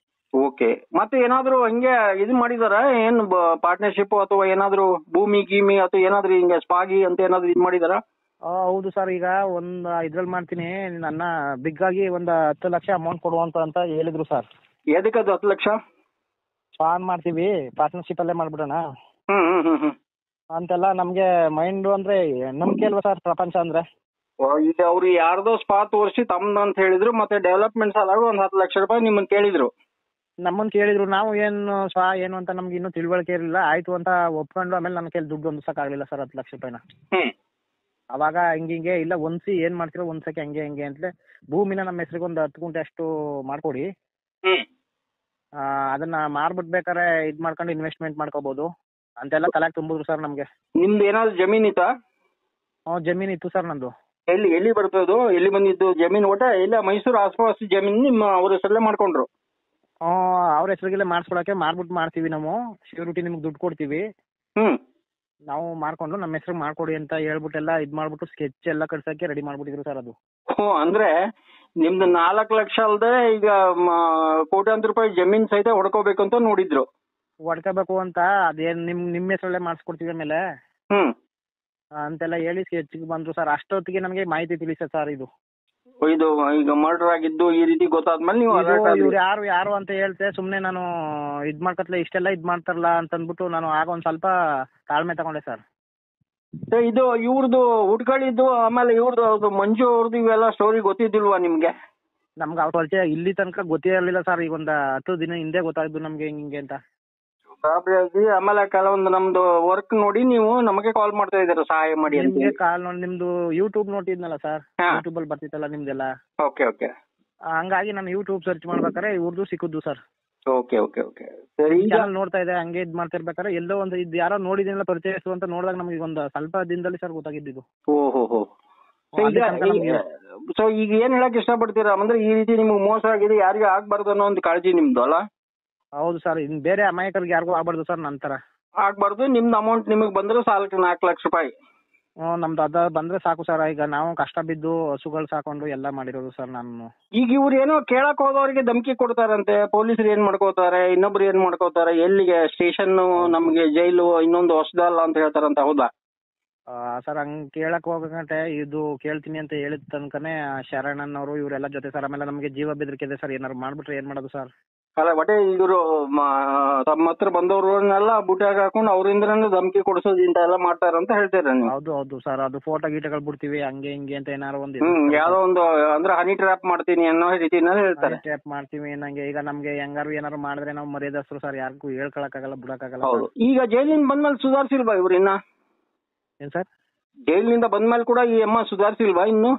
ಓಕೆ. ಮತ್ತೆ ಏನಾದ್ರು ಹಂಗೆ ಇದು ಮಾಡಿದಾರ ಏನ್, ಪಾರ್ಟ್ನರ್ಶಿಪ್ ಅಥವಾ ಏನಾದ್ರು ಭೂಮಿ ಗೀಮಿ ಅಥವಾ ಏನಾದ್ರು ಹಿಂಗೆ ಸ್ಪಾಗಿ ಅಂತ ಏನಾದ್ರು ಇದು ಮಾಡಿದಾರ? ಹೌದು ಸರ್. ಈಗ ಒಂದು ಇದ್ರಲ್ಲಿ ಮಾಡ್ತೀನಿ, ನನ್ನ ಬಿಗ್ ಆಗಿ ಒಂದು 10 ಲಕ್ಷ ಅಮೌಂಟ್ ಕೊಡುವಂತ ಅಂತ ಹೇಳಿದ್ರು ಸರ್. ಎದಕ್ಕದು 10 ಲಕ್ಷ? ಸ್ಪಾನ್ ಮಾಡ್ತೀವಿ, ಪಾರ್ಟ್ನರ್ಶಿಪ್ ಅಲ್ಲೇ ಮಾಡ್ಬಿಡೋಣ ಅಂತೆಲ್ಲ. ನಮ್ಗೆ ಮೈಂಡ್ ಅಂದ್ರೆ ನಂಬಿಕೆ ಅಲ್ವಾ ಸರ್ ಪ್ರಪಂಚ ಅಂದ್ರೆ. ಈಗ ಅವ್ರು ಯಾರ್ದೋ ಸ್ಪಾ ತೋರಿಸಿ ತಮ್ದು ಅಂತ ಹೇಳಿದ್ರು, ಮತ್ತೆ ಡೆವಲಪ್ಮೆಂಟ್ ಸಲಾಗಿ ಒಂದು 10 ಲಕ್ಷ ರೂಪಾಯಿ ನಿಮ್ಮನ್ನ ಕೇಳಿದ್ರು. ನಮ್ಮನ್ನ ಕೇಳಿದ್ರು, ನಾವು ಏನು ಅಂತ ನಮ್ಗೆ ಇನ್ನೂ ತಿಳುವಳಿಕೆ ಇರಲಿಲ್ಲ. ಆಯ್ತು ಅಂತ ಒಪ್ಕೊಂಡು ಆಮೇಲೆ ನನ್ನ ಕೈಲಿ ದುಡ್ಡು ಹೊಂದಿಸಕ್ಕಾಗಲಿಲ್ಲ ಸರ್ 10 ಲಕ್ಷ ರೂಪಾಯಿನ. ಅವಾಗ ಹಿಂಗೆ ಇಲ್ಲ ಹೊಂದಿಸಿ ಏನ್ ಮಾಡ್ತಿರೋ ಹೊಂದ್ಸಕ್ಕೆ ಹಂಗೆ ಅಂತಲೇ ಭೂಮಿನ ನಮ್ಮ ಹೆಸರಿಗೆ ಒಂದು 10 ಗುಂಟೆ ಅಷ್ಟು ಮಾಡ್ಕೊಡಿ, ಅದನ್ನ ಮಾರ್ಬಿಟ್ಟು ಬೇಕಾದ್ರೆ ಇದ್ ಮಾಡ್ಕೊಂಡು ಇನ್ವೆಸ್ಟ್ಮೆಂಟ್ ಮಾಡ್ಕೋಬಹುದು ಅಂತೆಲ್ಲ ತಲೆಗೆ ತುಂಬಿದ್ರು ಸರ್ ನಮ್ಗೆ. ನಿಮ್ದು ಏನಾದ್ರು ಜಮೀನ್ ಇತ್ತಾ? ಜಮೀನ್ ಇತ್ತು ಸರ್ ನಂದು. ಎಲ್ಲಿ ಬರ್ತದು? ಎಲ್ಲಿ ಬಂದಿದ್ದು ಜಮೀನ್? ಒಟ್ಟ ಇಲ್ಲ ಮೈಸೂರು ಆಸುಪಾಸು ಜಮೀನ್ ನಿಮ್ಮ ಅವ್ರ ಹೆಸರಲ್ಲೇ ಮಾಡ್ಕೊಂಡ್ರು? ಅವ್ರ ಹೆಸರಿಗೆಲ್ಲ ಮಾಡಿಸ್ಕೊಳಕ್ಕೆ ಮಾರ್ಬಿಟ್ಟು ಮಾಡ್ತೀವಿ ನಾವು, ಶ್ಯೂರಿಟಿ ನಿಮ್ಗೆ ದುಡ್ಡು ಕೊಡ್ತೀವಿ, ನಾವು ಮಾಡ್ಕೊಂಡು ನಮ್ಮ ಹೆಸರು ಮಾಡ್ಕೊಡಿ ಅಂತ ಹೇಳ್ಬಿಟ್ಟೆಲ್ಲ ಇದ್ ಮಾಡ್ಬಿಟ್ಟು ಸ್ಕೆಚ್ ಎಲ್ಲ ಕಳ್ಸಕ್ಕೆ ರೆಡಿ ಮಾಡ್ಬಿಟ್ಟಿದ್ರು ಸರ್ ಅದು. ಅಂದ್ರೆ ನಿಮ್ದು 4 ಲಕ್ಷ ಅಲ್ದೆ ಈಗ ಕೋಟ್ಯಾಂತರ ರೂಪಾಯಿ ಜಮೀನ್ ಸಹಿತ ಹೊಡ್ಕೋಬೇಕು ಅಂತ ನೋಡಿದ್ರು? ಹೊಡ್ಕೋಬೇಕು ಅಂತ ಅದೇನ್ ನಿಮ್ಮ ಹೆಸರಲ್ಲೇ ಮಾಡಿಸ್ಕೊಡ್ತೀವಿ ಆಮೇಲೆ ಅಂತೆಲ್ಲ ಹೇಳಿ ಸ್ಕೆಚ್ಗೆ ಬಂದ್ರು ಸರ್. ಅಷ್ಟೊತ್ತಿಗೆ ನಮಗೆ ಮಾಹಿತಿ ತಿಳಿಸ ಸರ್ ಇದು ಈಗ ಮರ್ಡರ್ ಆಗಿದ್ದು ಈ ರೀತಿ ಗೊತ್ತಾದ್ಮೇಲೆ ನೀವು ಇವ್ರು ಯಾರು ಅಂತ ಹೇಳ್ತೆ ಸುಮ್ನೆ ನಾನು ಇದ್ ಮಾಡ್ಕತ್ಲೆ ಇಷ್ಟೆಲ್ಲ ಇದ್ ಮಾಡ್ತಾರಲ್ಲ ಅಂತ ಅಂದ್ಬಿಟ್ಟು ನಾನು ಆಗ ಒಂದ್ ಸ್ವಲ್ಪ ತಾಳ್ಮೆ ತಗೊಂಡೆ ಸರ್. ಇದು ಇವ್ರದ್ದು ಹುಡ್ಗಳಿದ್ದು ಆಮೇಲೆ ಇವ್ರದ್ದು ಮಂಜು ಅವ್ರದ್ದು ಇವೆಲ್ಲ ಸ್ಟೋರಿ ಗೊತ್ತಿದ್ದಿಲ್ವಾ ನಿಮ್ಗೆ? ನಮ್ಗೆ ಅವ್ರ ಪರಿಚಯ ಇಲ್ಲಿ ತನಕ ಗೊತ್ತೇ ಇರಲಿಲ್ಲ ಸರ್. ಈಗ ಒಂದು 10 ದಿನ ಹಿಂದೆ ಗೊತ್ತಾಗಿದ್ದು ನಮ್ಗೆ ಹಿಂಗೆ ಅಂತ. ಆಮೇಲೆ ಕೆಲವೊಂದು ನಮ್ದು ವರ್ಕ್ ನೋಡಿ ನೀವು ನಮಗೆ ಕಾಲ್ ಮಾಡ್ತಾ ಇದ್ದೀರಾ ಸಹಾಯ ಮಾಡಿ ಅಂತ. ನಿಮ್ಗೆ ಕಾಲ್ ನೋಡಿ ನಿಮ್ದು ಯೂಟ್ಯೂಬ್ ನೋಡಿದ್ನಲ್ಲ ಸರ್, ಯೂಟ್ಯೂಬ್ ಅಲ್ಲಿ ಬರ್ತಿತ್ತಲ್ಲ ನಿಮ್ದೆಲ್ಲ. ಓಕೆ ಹಂಗಾಗಿ ನಾನು ಯೂಟ್ಯೂಬ್ ಸರ್ಚ್ ಮಾಡ್ಬೇಕಾರೆ ಇವ್ರದ್ದು ಸಿಕ್ಕುದು ಸರ್. ಓಕೆ ಸರಿ. ಚಾನಲ್ ನೋಡ್ತಾ ಇದೆ ಹಂಗೆ ಇದ್ ಮಾಡ್ತಿರ್ಬೇಕಾರೆ ಎಲ್ಲೋ ಒಂದು ಇದು ಯಾರೋ ನೋಡಿದಿನಲ್ಲ ಪರಿಚಯಿಸು ಅಂತ ನೋಡಿದಾಗ ನಮಗೆ ಒಂದು ಸ್ವಲ್ಪ ದಿನದಲ್ಲಿ ಸರ್ ಗೊತ್ತಾಗಿದ್ದು. ಓಹೋ. ಸೊ ಈಗ ಏನ್ ಹೇಳಕ್ ಇಷ್ಟಪಡ್ತೀರಾ ಅಂದ್ರೆ ಈ ರೀತಿ ನಿಮ್ಗೆ ಮೋಸ ಆಗಿದೆ, ಯಾರಿಗೂ ಆಗ್ಬಾರ್ದು ಅನ್ನೋ ಒಂದು ಕಾಳಜಿ ನಿಮ್ದು ಅಲ್ಲ? ಹೌದು ಸರ್, ಇನ್ ಬೇರೆ ಅಮಾಯಕರಿಗೆ ಯಾರಿಗೂ ಆಗ್ಬಾರ್ದು ಸರ್. ನಂತರ ಆಗ್ಬಾರ್ದು. ನಿಮ್ದು ಅಮೌಂಟ್ ನಿಮಗೆ ಬಂದ್ರೆ ಸಾಲಕ್ಕೆ 4 ಲಕ್ಷ ರೂಪಾಯಿ ನಮ್ದು ಅದ ಬಂದ್ರೆ ಸಾಕು ಸರ್. ಈಗ ನಾವು ಕಷ್ಟ ಬಿದ್ದು ಹಸುಗಳು ಸಾಕೊಂಡು ಎಲ್ಲ ಮಾಡಿರೋದು ಸರ್ ನಾನು. ಈಗ ಇವ್ರು ಏನೋ ಕೇಳಕ್ ಹೋದವರಿಗೆ ಧಮಕಿ ಕೊಡ್ತಾರಂತೆ, ಪೊಲೀಸರು ಏನ್ ಮಾಡ್ಕೋತಾರೆ, ಇನ್ನೊಬ್ರು ಏನ್ ಮಾಡ್ಕೋತಾರೆ, ಎಲ್ಲಿಗೆ ಸ್ಟೇಷನ್, ನಮ್ಗೆ ಜೈಲು, ಇನ್ನೊಂದು ಹೊಸದಲ್ಲ ಅಂತ ಹೇಳ್ತಾರಂತ, ಹೌದಾ? ಸರ್ ಹಂಗ್ ಕೇಳಕ್ ಹೋಗಂటే ಇದು ಕೇಳ್ತೀನಿ ಅಂತ ಹೇಳಿದ ತನಕನೇ ಶರಣನ್ ಅವರು ಇವರೆಲ್ಲ ಜೊತೆ ಸರ್. ಆಮೇಲೆ ನಮ್ಗೆ ಜೀವ ಬೆದರಿಕೆ ಇದೆ ಸರ್, ಏನಾರು ಮಾಡ್ಬಿಟ್ರೆ ಏನ್ ಮಾಡೋದು ಸರ್? ಅಲ್ಲ ಒಟ್ಟೆ ಇವರು ತಮ್ಮ ಹತ್ರ ಬಂದವ್ರನ್ನೆಲ್ಲ ಬುಟ್ಟಾಗ ಹಾಕೊಂಡು ಅವರಿಂದನೇ ಧಮಕಿ ಕೊಡಿಸೋದು ಇಂತ ಎಲ್ಲ ಮಾಡ್ತಾರಂತ ಹೇಳ್ತೀರ ನೀವು? ಹೌದು ಸರ್, ಅದು ಫೋಟೋ ಗೀಟಗಳು ಬಿಡ್ತೀವಿ ಹಂಗೆ ಹಿಂಗೆ ಅಂತ ಏನಾರು ಒಂದು ಯಾವ್ದೋ ಒಂದು ಅಂದ್ರೆ ಹನಿ ಟ್ರ್ಯಾಪ್ ಮಾಡ್ತೀನಿ ಅನ್ನೋ ರೀತಿನಲ್ಲಿ ಹೇಳ್ತಾರೆ. ಟ್ರ್ಯಾಪ್ ಮಾಡ್ತೀವಿ ನಂಗೆ. ಈಗ ನಮ್ಗೆ ಹೆಂಗಾರು ಏನಾರು ಮಾಡಿದ್ರೆ ನಾವು ಮರ್ಯಾದಸ್ರು ಸರ್, ಯಾರಿಗೂ ಹೇಳ್ಕೊಳಕ್ಕಾಗಲ್ಲ, ಬಿಡಕ್ಕಾಗಲ್ಲ. ಹೌದು. ಈಗ ಜೈಲಿಂದ ಬಂದ್ಮೇಲೆ ಸುಧಾರಿಸಿಲ್ವಾ ಇವ್ರು ಇನ್ನ? ಏನ್ ಸರ್? ಜೈಲಿನಿಂದ ಬಂದ್ಮೇಲೆ ಕೂಡ ಈ ಅಮ್ಮ ಸುಧಾರಿಸಿಲ್ವಾ ಇನ್ನು?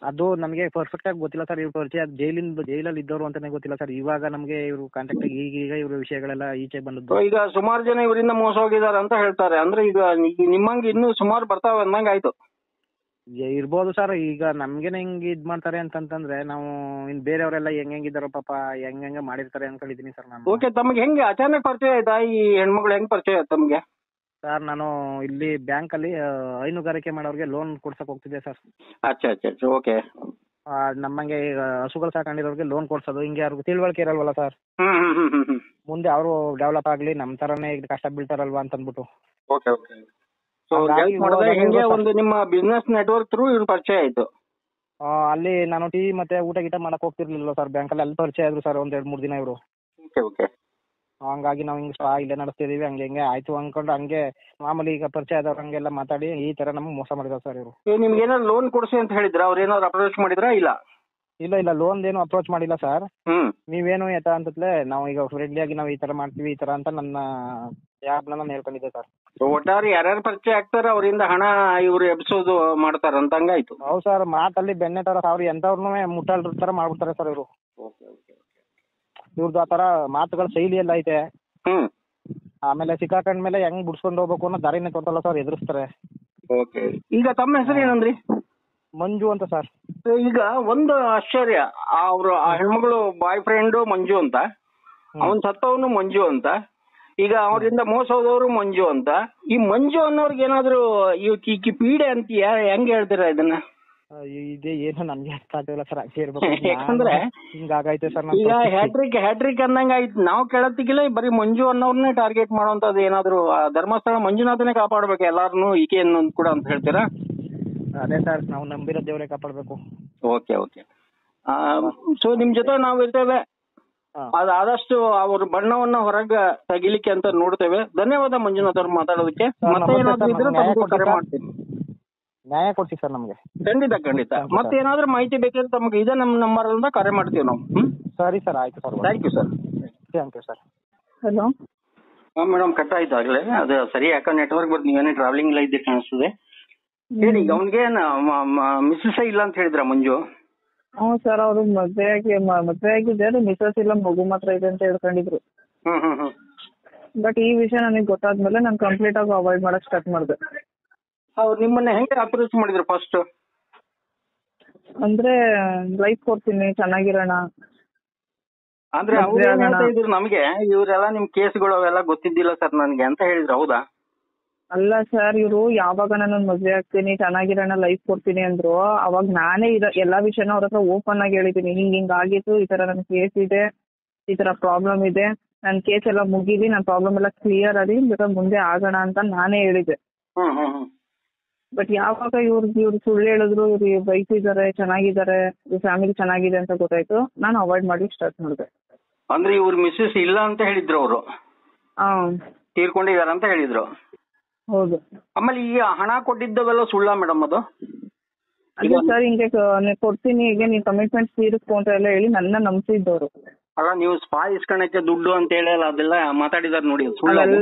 ಅದು ನಮಗೆ ಪರ್ಫೆಕ್ಟ್ ಆಗಿ ಗೊತ್ತಿಲ್ಲ ಸರ್. ಇವ್ರ ಪರಿಚಯ ಜೈಲಲ್ಲಿ ಇದ್ದವರು ಅಂತಾನೆ ಗೊತ್ತಿಲ್ಲ ಸರ್. ಇವಾಗ ನಮ್ಗೆ ಇವ್ರು ಕಾಂಟ್ಯಾಕ್ಟ್ ಈಗ ಇವ್ರ ವಿಷಯಗಳೆಲ್ಲ ಈಚೆ ಬಂದದ್ದು. ಈಗ ಸುಮಾರು ಜನ ಇವರಿಂದ ಮೋಸ ಹೋಗಿದ್ದಾರೆ ಅಂತ ಹೇಳ್ತಾರೆ. ಅಂದ್ರೆ ಈಗ ನಿಮ್ಮಂಗೆ ಇನ್ನೂ ಸುಮಾರು ಬರ್ತಾವೆ ಅಂದಂಗ ಆಯ್ತು. ಇರ್ಬೋದು ಸರ್. ಈಗ ನಮ್ಗೇನೆ ಹಿಂಗ್ ಇದ್ ಮಾಡ್ತಾರೆ ಅಂತಂದ್ರೆ ನಾವು ಇನ್ ಬೇರೆಯವರೆಲ್ಲ ಹೆಂಗಿದಾರೋ ಪಾಪ ಹೆಂಗ ಮಾಡಿರ್ತಾರೆ ಅನ್ಕೊಂಡಿದೀನಿ ಸರ್ ನಾನು. ಓಕೆ, ತಮ್ಗೆ ಹೆಂಗೆ ಅಚಾನಕ್ ಪರಿಚಯ ಆಯ್ತಾ ಈ ಹೆಣ್ಮಗಳು? ಹೆಂಗ್ ಪರಿಚಯ ಆಯ್ತು ತಮ್ಗೆ? ಸರ್ ನಾನು ಇಲ್ಲಿ ಬ್ಯಾಂಕ್ ಅಲ್ಲಿ ಹೈನುಗಾರಿಕೆ ಮಾಡೋರಿಗೆ ಲೋನ್ ಕೊಡ್ಸಕ್ ಹೋಗ್ತಿದ್ದೆ ಸರ್. ಅಚ್ಚಾ ಓಕೆ. ನಮ್ಮಂಗೆ ಹಸುಗಳು ಸಾಕೊಂಡಿರೋರಿಗೆ ಲೋನ್ ಕೊಡ್ಸೋದು, ಹಿಂಗೆ ಅವ್ರಿಗೆ ತಿಳುವಳಿಕೆ ಇರಲ್ವಲ್ಲ ಸರ್. ಮುಂದೆ ಅವರು ಡೆವಲಪ್ ಆಗ್ಲಿ ನಮ್ ತರನೇ ಕಷ್ಟ ಬೀಳ್ತಾರಲ್ವಾ ಅಂತ ಅಂದ್ಬಿಟ್ಟು. ಓಕೆ. ಒಂದು ನಿಮ್ಮ ಬಿಸ್ನೆಸ್ ನೆಟ್ವರ್ಕ್ ಥ್ರೂ ಇವ್ರು ಪರಿಚಯ ಆಯ್ತು. ಅಲ್ಲಿ ನಾನು ಟೀ ಮತ್ತೆ ಊಟ ಗೀಟ ಮಾಡಕ್ ಹೋಗ್ತಿರ್ಲಿಲ್ಲ ಸರ್ ಬ್ಯಾಂಕಲ್ಲಿ, ಅಲ್ಲಿ ಪರಿಚಯ ಆದ್ರು ಸರ್ 1-2-3 ದಿನ ಇವರು. ಓಕೆ. ಹಂಗಾಗಿ ನಾವು ಹಿಂಗೆ ಇಲ್ಲೇ ನಡೆಸ್ತಿದೀವಿ ಹಂಗೆ ಆಯ್ತು ಅನ್ಕೊಂಡು ಹಂಗೆ ಮಾಮೂಲಿ ಈಗ ಪರಿಚಯ ಆದವ್ರು ಹಂಗೆಲ್ಲ ಮಾತಾಡಿ ಈ ತರ ನಮ್ಗೆ ಮೋಸ ಮಾಡಿದಾರೆ ಸರ್ ಇವರು. ನಿಮ್ಗೆ ಏನಾದ್ರು ಲೋನ್ ಕೊಡಿಸಿ ಅಂತ ಹೇಳಿದ್ರ? ಅವ್ರು ಏನಾದ್ರು ಅಪ್ರೋಚ್ ಮಾಡಿದ್ರಾ? ಇಲ್ಲ ಲೋನ್ ಏನು ಅಪ್ರೋಚ್ ಮಾಡಿಲ್ಲ ಸರ್. ನೀವೇನು ಎತ್ತ ಅಂತಲೇ ನಾವು ಈಗ ಫ್ರೆಂಡ್ಲಿ ಆಗಿ ನಾವು ಈ ತರ ಮಾಡ್ತೀವಿ ಈ ತರ ಅಂತ ನನ್ನ ನಾನು ಹೇಳ್ಕೊಂಡಿದ್ದೆ ಸರ್. ಒಟ್ಟಾರೆ ಯಾರ್ಯಾರು ಪರಿಚಯ ಆಗ್ತಾರೆ ಅವರಿಂದ ಹಣ ಇವ್ರು ಎಬ್ಸೋದು ಮಾಡ್ತಾರ ಅಂತ ಹಂಗಾಯ್ತು. ಹೌದು ಸರ್, ಮಾತಲ್ಲಿ ಬೆಣ್ಣೆ ತರ ಅವ್ರು ಎಂತವ್ರನ್ನೂ ಮುಟ್ಟಲ್ ತರ ಮಾಡ್ಬಿಡ್ತಾರೆ ಸರ್ ಇವರು. ಇವ್ರದ್ದು ಆ ತರ ಮಾತುಗಳ ಶೈಲಿ ಎಲ್ಲ ಐತೆ. ಆಮೇಲೆ ಸಿಕ್ಕಾಕೊಂಡ್ಮೇಲೆ ಹೆಂಗ್ ಬಿಡ್ಸ್ಕೊಂಡು ಹೋಗ್ಬೇಕು ಅನ್ನೋ ದಾರಿನೇ ತೋರ್ತಲ್ಲ ಸರ್, ಎದುರಿಸ್ತಾರೆ. ಓಕೆ. ಈಗ ತಮ್ಮ ಹೆಸರು ಏನಂದ್ರಿ? ಮಂಜು ಅಂತ ಸರ್. ಈಗ ಒಂದು ಆಶ್ಚರ್ಯ, ಅವ್ರು ಆ ಹೆಣ್ಮಗಳು ಬಾಯ್ ಫ್ರೆಂಡ್ ಮಂಜು ಅಂತ, ಅವನ್ ಸತ್ತವನು ಮಂಜು ಅಂತ, ಈಗ ಅವರಿಂದ ಮೋಸ ಹೋದವರು ಮಂಜು ಅಂತ. ಈ ಮಂಜು ಅನ್ನೋರ್ಗೆ ಏನಾದ್ರು ಈ ಪೀಡೆ ಅಂತೀಯ, ಹೆಂಗ್ ಹೇಳ್ತೀರಾ ಇದನ್ನ? ಇದೇ ಏನು ನನ್ಗೆ ಅರ್ಥ ಆಗ್ತಿಲ್ಲ ಸರ್. ಯಾಕಂದ್ರೆ ಹಿಂಗಾಗೈತೆ ಸರ್. ಈಗ ಹ್ಯಾಟ್ರಿಕ್ ಅನ್ನಂಗ ಆಯ್ತು. ನಾವು ಕೇಳತ್ತಿಗಿಲ್ಲ ಬರೀ ಮಂಜು ಅನ್ನೋರ್ನೇ ಟಾರ್ಗೆಟ್ ಮಾಡೋಂಥದ್ದು ಏನಾದ್ರು ಧರ್ಮಸ್ಥಳ ಮಂಜುನಾಥನೇ ಕಾಪಾಡ್ಬೇಕು ಎಲ್ಲಾರನು ಈಕೆಯನ್ನು ಕೂಡ ಅಂತ ಹೇಳ್ತೀರಾ? ಅದೇ ಸರ್, ನಾವು ನಂಬಿರೋ ದೇವರೇ ಕಾಪಾಡ್ಬೇಕು. ಓಕೆ. ಸೊ ನಿಮ್ ಜೊತೆ ನಾವು ಇರ್ತೇವೆ. ಆದಷ್ಟು ಅವ್ರ ಬಣ್ಣವನ್ನ ಹೊರಗೆ ತೆಗಿಲಿಕ್ಕೆ ಅಂತ ನೋಡ್ತೇವೆ. ಧನ್ಯವಾದ ಮಂಜುನಾಥ್ ಅವ್ರು ಮಾತಾಡೋದಕ್ಕೆ. ಮತ್ತೆ ಏನಾದ್ರು ಇದ್ರೆ ತಮಗೆ ಕರೆ ಮಾಡ್ತೀನಿ. ನ್ಯಾಯ ಕೊಡ್ತೀವಿ ಸರ್ ನಮ್ಗೆ. ಖಂಡಿತ. ಮತ್ತೆ ಏನಾದ್ರು ಮಾಹಿತಿ ಬೇಕಿದ್ರೆ ತಮಗೆ ಇದೇ ನಮ್ಮ ನಂಬರ್ ಇಂದ ಕರೆ ಮಾಡ್ತೀವಿ ನಾವು. ಸರಿ ಸರ್, ಆಯ್ತು sir. Thank you sir. Thank you sir. Hello. ಹಾಂ ಮೇಡಮ್, ಕಟ್ ಆಯ್ತು ಆಗಲೇ. ಅದು ಸರಿ ಯಾಕೆ ನೆಟ್ವರ್ಕ್ ಬರ್ತು, ನೀವೇನೇ ಟ್ರಾವೆಲಿಂಗ್ ಎಲ್ಲ ಇದ್ದೀರಿ ಕಾಣಿಸ್ತದೆ. ಹೇಳಿ, ಅವನಿಗೆ ಮಿಸ್ಸಸ್ ಇಲ್ಲ ಅಂತ ಹೇಳಿದ್ರ ಮಂಜು? ಹ್ಞೂ ಸರ್, ಅವರು ಮದುವೆ ಆಗಿದ್ದೆ, ಅದು ಮಿಸಸ್ ಇಲ್ಲ, ಮಗು ಮಾತ್ರ ಇದೆ ಅಂತ ಹೇಳ್ಕೊಂಡಿದ್ರು. ಬಟ್ ಈ ವಿಷಯ ನನಗೆ ಗೊತ್ತಾದ್ಮೇಲೆ ನಾನು ಕಂಪ್ಲೀಟ್ ಆಗಿ ಅವಾಯ್ಡ್ ಮಾಡಕ್ ಸ್ಟಾರ್ಟ್ ಮಾಡಿದೆ. ಅವ್ರು ನಿಮ್ಮನ್ನ ಹೆಂಗೆ ಅಪ್ರೋಚ್ ಮಾಡಿದ್ರು ಫಸ್ಟ್? ಅಂದ್ರೆ ಲೈಫ್ ಕೊಡ್ತೀನಿ, ಚೆನ್ನಾಗಿರೋಣ ಅಂದ್ರೆ ಅವ್ರು ಏನ್ ಹೇಳ್ತಾ ಇದ್ರು ನಮ್ಗೆ, ಇವರೆಲ್ಲ ನಿಮ್ ಕೇಸ್ಗಳು ಅವೆಲ್ಲ ಗೊತ್ತಿದ್ದಿಲ್ಲ ಸರ್ ನನ್ಗೆ ಅಂತ ಹೇಳಿದ್ರು, ಹೌದಾ? ಅಲ್ಲ ಸರ್, ಇವರು ಯಾವಾಗ ನಾನು ಮದ್ವೆ ಆಗ್ತೀನಿ, ಚೆನ್ನಾಗಿರೋಣ, ಲೈಫ್ ಕೊಡ್ತೀನಿ ಅಂದ್ರು, ಅವಾಗ ನಾನೇ ಎಲ್ಲಾ ವಿಷಯನ ಅವ್ರ ಹತ್ರ ಓಪನ್ ಆಗಿ ಹೇಳಿದೀನಿ. ಹಿಂಗ್ ಆಗಿತ್ತು, ಈ ತರ ನನ್ ಕೇಸ್ ಇದೆ, ಈ ತರ ಪ್ರಾಬ್ಲಮ್ ಇದೆ, ನನ್ ಕೇಸ್ ಎಲ್ಲ ಮುಗಿದಿ, ನನ್ ಪ್ರಾಬ್ಲಮ್ ಎಲ್ಲ ಕ್ಲಿಯರ್ ಆಗಿ ಬೇಕಾದ್ರೆ ಮುಂದೆ ಆಗೋಣ ಅಂತ ನಾನೇ ಹೇಳಿದೆ. ಬಟ್ ಯಾವಾಗ ಇವ್ರು ಸುಳ್ಳು ಹೇಳಿದ್ರು, ಇವ್ರು ಬೈತಿದ್ದಾರೆ, ಚೆನ್ನಾಗಿದ್ದಾರೆ, ಇವ್ರ ಫ್ಯಾಮಿಲಿ ಚೆನ್ನಾಗಿದೆ ಅಂತ ಗೊತ್ತಾಯ್ತು, ನಾನು ಅವಾಯ್ಡ್ ಮಾಡ್ಲಿಕ್ಕೆ ಸ್ಟಾರ್ಟ್ ಮಾಡಿದೆ. ಅಂದ್ರೆ ಇವ್ರ ಮಿಸ್ಸಸ್ ಇಲ್ಲ ಅಂತ ಹೇಳಿದ್ರು ಅವರು, ತೀರ್ಕೊಂಡಿದಾರ ಅಂತ ಹೇಳಿದ್ರು. ಹೌದು. ಆಮೇಲೆ ಈ ಹಣ ಕೊಟ್ಟಿದ್ದವೆಲ್ಲ ಸುಳ್ಳ ಮೇಡಮ್ ಅದು? ಅದೇ ಸರ್, ಹಿಂಗೆ ಕೊಡ್ತೀನಿ, ಈಗ ನೀನ್ ಕಮಿಟ್ಮೆಂಟ್ ತೀರಿಸ್ಕೊಂಡ್ರೆ ಎಲ್ಲ ಹೇಳಿ ನನ್ನ ನಂಬಿಸಿದ್ದವ್ರು. ಅಲ್ಲ, ನೀವು ಸ್ಪಾ ಇಸ್ಕೊಳಕ್ಕೆ ದುಡ್ಡು ಅಂತ ಹೇಳಿ ಅದೆಲ್ಲ ಮಾತಾಡಿದಾರೆ ನೋಡಿ,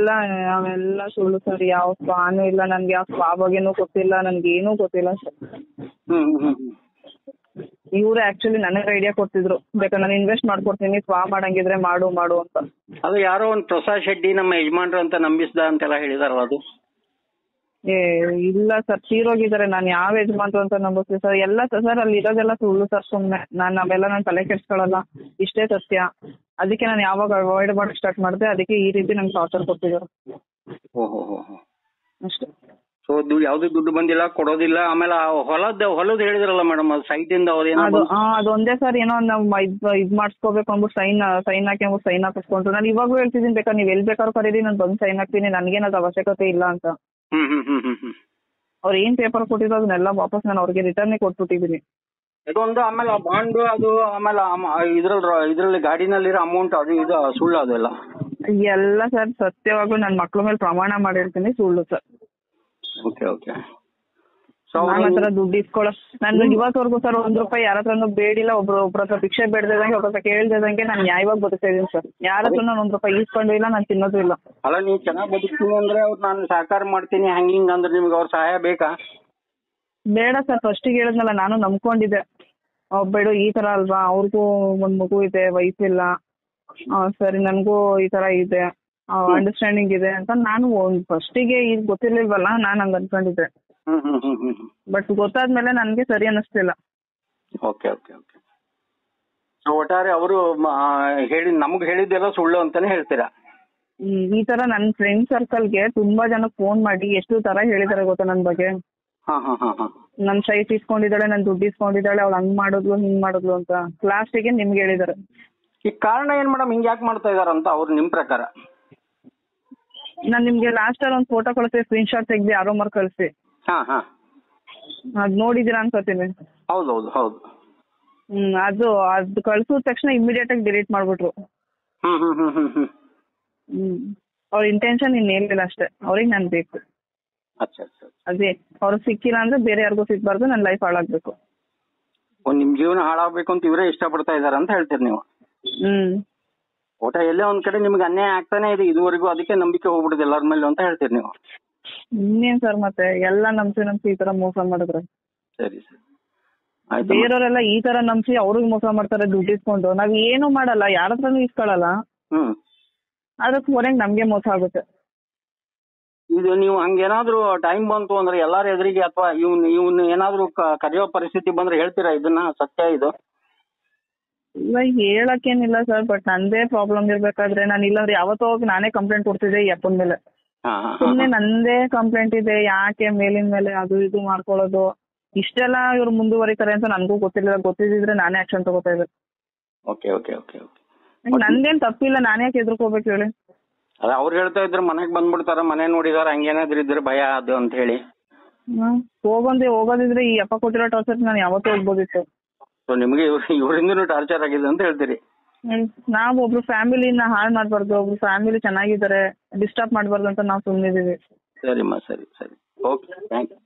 ಅವೆಲ್ಲ ಸುಳ್ಳು ಸರ್. ಯಾವ ಸ್ಪಾನು ಇಲ್ಲ, ನನ್ಗೆ ಯಾವ ಸ್ಪಾ ಬಗ್ಗೆನೂ ಗೊತ್ತಿಲ್ಲ, ನನ್ಗೆ ಏನೂ ಗೊತ್ತಿಲ್ಲ ಸರ್. ಇವ್ರು ಆಕ್ಚುಲಿ ನನಗೆ ಐಡಿಯಾ ಕೊಡ್ತಿದ್ರು, ಬೇಕಾದ್ರೆ ನಾನು ಇನ್ವೆಸ್ಟ್ ಮಾಡ್ಕೊಡ್ತೀನಿ, ಸ್ಪಾ ಮಾಡಂಗಿದ್ರೆ ಮಾಡು ಅಂತ. ಅದು ಯಾರೋ ಒಂದು ಪ್ರಸಾದ್ ಶೆಟ್ಟಿ ನಮ್ಮ ಯಜಮಾನ್ರು ಅಂತ ನಂಬಿಸ್ದ ಅಂತೆಲ್ಲ ಹೇಳಿದಾರಲ್ಲ ಅದು? ಇಲ್ಲ ಸರ್, ತೀರೋಗಿದ್ದಾರೆ. ನಾನು ಯಾವ ಯಜಮಾನ್ರು ಅಂತ ನಂಬಿಸ್ತೀವಿ ಸರ್? ಎಲ್ಲ ಸರ್ ಅಲ್ಲಿ ಇರೋದೆಲ್ಲ ಸುಳ್ಳು ಸರ್, ಸುಮ್ಮನೆ. ಅವೆಲ್ಲ ನಾನು ತಲೆ ಕೆಡ್ಸ್ಕೊಳ್ಳಲ್ಲ, ಇಷ್ಟೇ ಸತ್ಯ. ಅದಕ್ಕೆ ನಾನು ಯಾವಾಗ ಅವಾಯ್ಡ್ ಮಾಡಕ್ ಸ್ಟಾರ್ಟ್ ಮಾಡಿದೆ, ಅದಕ್ಕೆ ಈ ರೀತಿ ನಂಗೆ ಟಾರ್ಚರ್ ಕೊಟ್ಟಿದ್ದಾರೆ ಅಷ್ಟೇ. ಸೊ ಯಾವ್ದು ದುಡ್ಡು ಬಂದಿಲ್ಲ, ಕೊಡೋದಿಲ್ಲ. ಆಮೇಲೆ ಹೊಲದ್ ಹೇಳಿದ್ರಲ್ಲ ಮೇಡಮ್, ಅದು ಸೈಟ್ ಇಂದ ಅದೊಂದೇ ಸರ್, ಏನೋ ನಾವು ಇದ್ ಮಾಡಿಸ್ಕೋಬೇಕು ಅಂದ್ಬಿಟ್ಟು ಸೈನ್ ಹಾಕಿ ಸೈನ್ ಹಾಕಿಸ್ಕೊಂಡ್ರು. ನಾನು ಇವಾಗೂ ಹೇಳ್ತಿದ್ದೀನಿ, ಬೇಕಾದ್ರೆ ನೀವು ಎಲ್ಲಿ ಬೇಕಾದ್ರೂ ಕರೀರಿ, ನಾನು ಬಂದು ಸೈನ್ ಹಾಕ್ತೀನಿ, ನನ್ಗೇನದು ಅವಶ್ಯಕತೆ ಇಲ್ಲ ಅಂತ. ಅವ್ರು ಏನ್ ಪೇಪರ್ ಕೊಟ್ಟಿದ್ರು ಅದನ್ನೆಲ್ಲ ವಾಪಸ್ ನಾನು ಅವ್ರಿಗೆ ರಿಟರ್ನ್ ಕೊಟ್ಬಿಟ್ಟಿದ್ದೀನಿ. ಇದೊಂದು, ಆಮೇಲೆ ಆ ಬಾಂಡ್ ಅದು, ಆಮೇಲೆ ಇದ್ರಲ್ಲಿ ಗಾಡಿನಲ್ಲಿರೋ ಅಮೌಂಟ್ ಅದು ಇದು ಸುಳ್ಳು ಅದೆಲ್ಲ? ಎಲ್ಲ ಸರ್ ಸತ್ಯವಾಗ್ಲೂ ನನ್ನ ಮಕ್ಳ ಮೇಲೆ ಪ್ರಮಾಣ ಮಾಡಿರ್ತೀನಿ, ಸುಳ್ಳು ಸರ್. ನನ್ನ ಹತ್ರ ದುಡ್ಡು ಇಸ್ಕೊಳ್ಳೋ, ನಾನು ಇವತ್ತವರೆಗೂ ಸರ್ ₹1 ಯಾರ ಹತ್ರನೂ ಬೇಡಿಲ್ಲ. ಒಬ್ರ ಹತ್ರ ಭಿಕ್ಷೆ ಬೇಡದಂಗೆ, ಒಬ್ಬರ ಹತ್ರ ಕೇಳ್ದಂಗೆ ನಾನು ನ್ಯಾಯವಾಗಿ ಬದುಕ್ತಾ ಇದೀನಿ ಸರ್. ಯಾರ ಹತ್ರ ನಾನು ₹1 ಇಸ್ಕೊಂಡು ಇಲ್ಲ, ನಾನು ತಿನ್ನೋದು ಇಲ್ಲ. ಅಲ್ಲ, ನೀವು ಚೆನ್ನಾಗಿ ಬದುಕ್ತೀನಿ ಅಂದ್ರೆ ಅವ್ರು ನಾನು ಸಹಕಾರ ಮಾಡ್ತೀನಿ ಹಂಗಿಂಗ್ ಅಂದ್ರೆ ನಿಮ್ಗೆ ಅವ್ರ ಸಹಾಯ ಬೇಕಾ? ಬೇಡ ಸರ್, ಫಸ್ಟಿಗೆ ಹೇಳಿದ್ನಲ್ಲ, ನಾನು ನಂಬ್ಕೊಂಡಿದ್ದೆ. ಬೇಡ, ಈ ತರ ಅಲ್ವಾ, ಅವ್ರಿಗೂ ಒಂದ್ ಮಗು ಇದೆ, ವಯಸ್ಸಿಲ್ಲ, ಸರಿ ನನಗೂ ಈ ತರ ಇದೆ, ಅಂಡರ್ಸ್ಟ್ಯಾಂಡಿಂಗ್ ಇದೆ ಅಂತ ನಾನು ಫಸ್ಟಿಗೆ ಈಗ ಗೊತ್ತಿರ್ಲಿಲ್ವಲ್ಲ, ನಾನು ಹಂಗ ಅನ್ಕೊಂಡಿದ್ದೆ. ಬಟ್ ಗೊತ್ತಾದ್ಮೇಲೆ ನನ್ಗೆ ಸರಿ ಅನ್ನಿಸ್ತಿಲ್ಲ. ಒಟ್ಟಾರೆ ಅವರು ನಮ್ಗೆ ಹೇಳಿದ್ದೆಲ್ಲ ಸುಳ್ಳು ಅಂತಾನೆ ಹೇಳ್ತೀರಾ? ಈ ತರ ನನ್ನ ಫ್ರೆಂಡ್ ಸರ್ಕಲ್ಗೆ ತುಂಬಾ ಜನ ಫೋನ್ ಮಾಡಿ ಎಷ್ಟು ತರ ಹೇಳಿದಾರೆ ಗೊತ್ತಾ ನನ್ ಬಗ್ಗೆ. ನನ್ ಸೈಟ್ ಇಸ್ಕೊಂಡಿದ್ದಾಳೆ, ನನ್ ದುಡ್ಡು ಇಸ್ಕೊಂಡಿದ್ದಾಳೆ, ಅವಳು ಹಂಗ್ ಮಾಡಿದ್ಲು ಹಿಂಗ್ ಮಾಡಿದ್ಲು ಅಂತ. ಲಾಸ್ಟಿಗೆ ನಿಮ್ಗೆ ಹೇಳಿದಾರೆ. ಈ ಕಾರಣ ಏನ್ ಮೇಡಮ್, ಹಿಂಗ್ ಯಾಕೆ ಮಾಡ್ತಾ ಇದಾರಂತ ಅವ್ರು ನಿಮ್ ಪ್ರಕಾರ? ನಾನ್ ನಿಮ್ಗೆ ಲಾಸ್ಟ್ ಅಲ್ಲಿ ಒಂದು ಫೋಟೋ ಕಳಿಸ್ತೀವಿ, ಸ್ಕ್ರೀನ್ ಶಾಟ್ ತೆಗ್ದು ಯಾರೋ ಮಾರ್ ಕಳಿಸಿ. ಅದ್ ನೋಡಿದೀರಾ ಅನ್ಕೋತೀನಿ. ಹೌದೌದು ಹೌದು. ಅದು ಕಳ್ಸಿದ ತಕ್ಷಣ ಇಮಿಡಿಯೇಟ್ ಆಗಿ ಡಿಲೀಟ್ ಮಾಡ್ಬಿಟ್ರು. ಅವ್ರ ಇಂಟೆನ್ಷನ್ ಇನ್ನೇನಿಲ್ಲ ಅಷ್ಟೇ, ಅವ್ರಿಗೆ ನಾನ್ ಬೇಕು ಅದೇ. ಅವ್ರಿಗೆ ಸಿಕ್ಕಿಲ್ಲ ಅಂದ್ರೆ ಬೇರೆ ಯಾರಿಗೂ ಸಿಗ್ಬಾರ್ದು, ನನ್ನ ಲೈಫ್ ಹಾಳಾಗ್ಬೇಕು. ನಿಮ್ ಜೀವನ ಹಾಳಾಗ್ಬೇಕು ಅಂತ ಇವರೇ ಇಷ್ಟಪಡ್ತಾ ಇದಾರೆ ಅಂತ ಹೇಳ್ತೀರಿ ನೀವು? ಒಟ್ಟ ಎಲ್ಲೇ ಒಂದ್ ಕಡೆ ನಿಮ್ಗೆ ಅನ್ಯಾಯ ಆಗ್ತಾನೆ ಇದೆ ಇದುವರೆಗೂ, ಅದಕ್ಕೆ ನಂಬಿಕೆ ಹೋಗ್ಬಿಡುದು ಎಲ್ಲರ ಮೇಲೆ ಅಂತ ಹೇಳ್ತೀರಿ ನೀವು? ಇನ್ನೇನ್ ಸರ್, ಮತ್ತೆ ಎಲ್ಲ ನಂಬಿಸಿ ಈ ತರ ಮೋಸ ಮಾಡಿದ್ರೆ ಸರಿ ಸರಿ. ಬೇರೆಯವರೆಲ್ಲ ಈ ತರ ನಂಬಿಸಿ ಅವ್ರಿಗೆ ಮೋಸ ಮಾಡ್ತಾರೆ, ದುಡ್ಡು ಇಸ್ಕೊಂಡು. ನಾವ್ ಏನು ಮಾಡಲ್ಲ, ಯಾರ ಹತ್ರನೂ ಇಸ್ಕೊಳಲ್ಲ, ಅದಕ್ಕೆ ಹೊರಗೆ ನಮ್ಗೆ ಮೋಸ ಆಗುತ್ತೆ. ಇದು ನೀವು ಹಂಗೇನಾದ್ರು ಟೈಮ್ ಬಂತು ಅಂದ್ರೆ ಎಲ್ಲಾರ ಎದುರಿಗೆ ಅಥವಾ ಇವ್ನ ಏನಾದ್ರು ಕರೆಯೋ ಪರಿಸ್ಥಿತಿ ಬಂದ್ರೆ ಹೇಳ್ತೀರಾ ಇದನ್ನ, ಸತ್ಯ ಇದು? ಇಲ್ಲ, ಹೇಳಕ್ಕೇನಿಲ್ಲ ಸರ್, ಬಟ್ ನಂದೇ ಪ್ರಾಬ್ಲಮ್ ಇರ್ಬೇಕಾದ್ರೆ ನಾನು ಇಲ್ಲಾಂದ್ರೆ ಯಾವತ್ತೋ ಹೋಗಿ ನಾನೇ ಕಂಪ್ಲೇಂಟ್ ಕೊಡ್ತಿದ್ದೆ ಈ ಅಪ್ಪನ ಮೇಲೆ. ಸುಮ್ನೆ ನಂದೇ ಕಂಪ್ಲೇಂಟ್ ಇದೆ, ಯಾಕೆ ಮೇಲಿನ ಮೇಲೆ ಅದು ಇದು ಮಾಡ್ಕೊಳ್ಳೋದು. ಇಷ್ಟೆಲ್ಲ ಇವ್ರು ಮುಂದುವರಿತಾರೆ ಅಂತ ನನ್ಗೂ ಗೊತ್ತಿಲ್ಲ. ಗೊತ್ತಿದ್ರೆ ನಾನೇ ಆಕ್ಷನ್ ತಗೋತಾ ಇದ್ದೆ. ನಂದೇನ್ ತಪ್ಪಿಲ್ಲ, ನಾನೇ ಯಾಕೆ ಎದುರ್ಕೋಬೇಕು ಹೇಳಿ? ಅದೇ ಅವ್ರು ಹೇಳ್ತಾ ಇದ್ರು ಮನೆಗ್ ಬಂದ್ಬಿಡ್ತಾರ, ಮನೆ ನೋಡಿದಾರ, ಹಂಗೇನಾದ್ರು ಇದ್ರೆ ಭಯ ಅದು ಅಂತ ಹೇಳಿ. ಹೋಗೋದಿದ್ರೆ ಈ ಅಪ್ಪ ಕೊಟ್ಟಿರೋ ಟಾರ್ಚರ್ ನಾನು ಯಾವತ್ತೂ ಹೋಗ್ಬೋದಿತ್ತು. ಸೊ ನಿಮ್ಗೆ ಇವರಿಂದನೂ ಟಾರ್ಚರ್ ಆಗಿದೆ ಅಂತ ಹೇಳ್ತೀರಿ? ನಾವು ಒಬ್ರು ಫ್ಯಾಮಿಲಿನ ಹಾಳು ಮಾಡ್ಬಾರ್ದು, ಒಬ್ರು ಫ್ಯಾಮಿಲಿ ಚೆನ್ನಾಗಿದ್ದಾರೆ ಡಿಸ್ಟರ್ಬ್ ಮಾಡ್ಬಾರ್ದು ಅಂತ ನಾವು ಸುಮ್ಮನಿದೀವಿ. ಸರಿಮ್ಮ, ಸರಿ ಸರಿ, ಓಕೆ, ಥ್ಯಾಂಕ್ ಯು.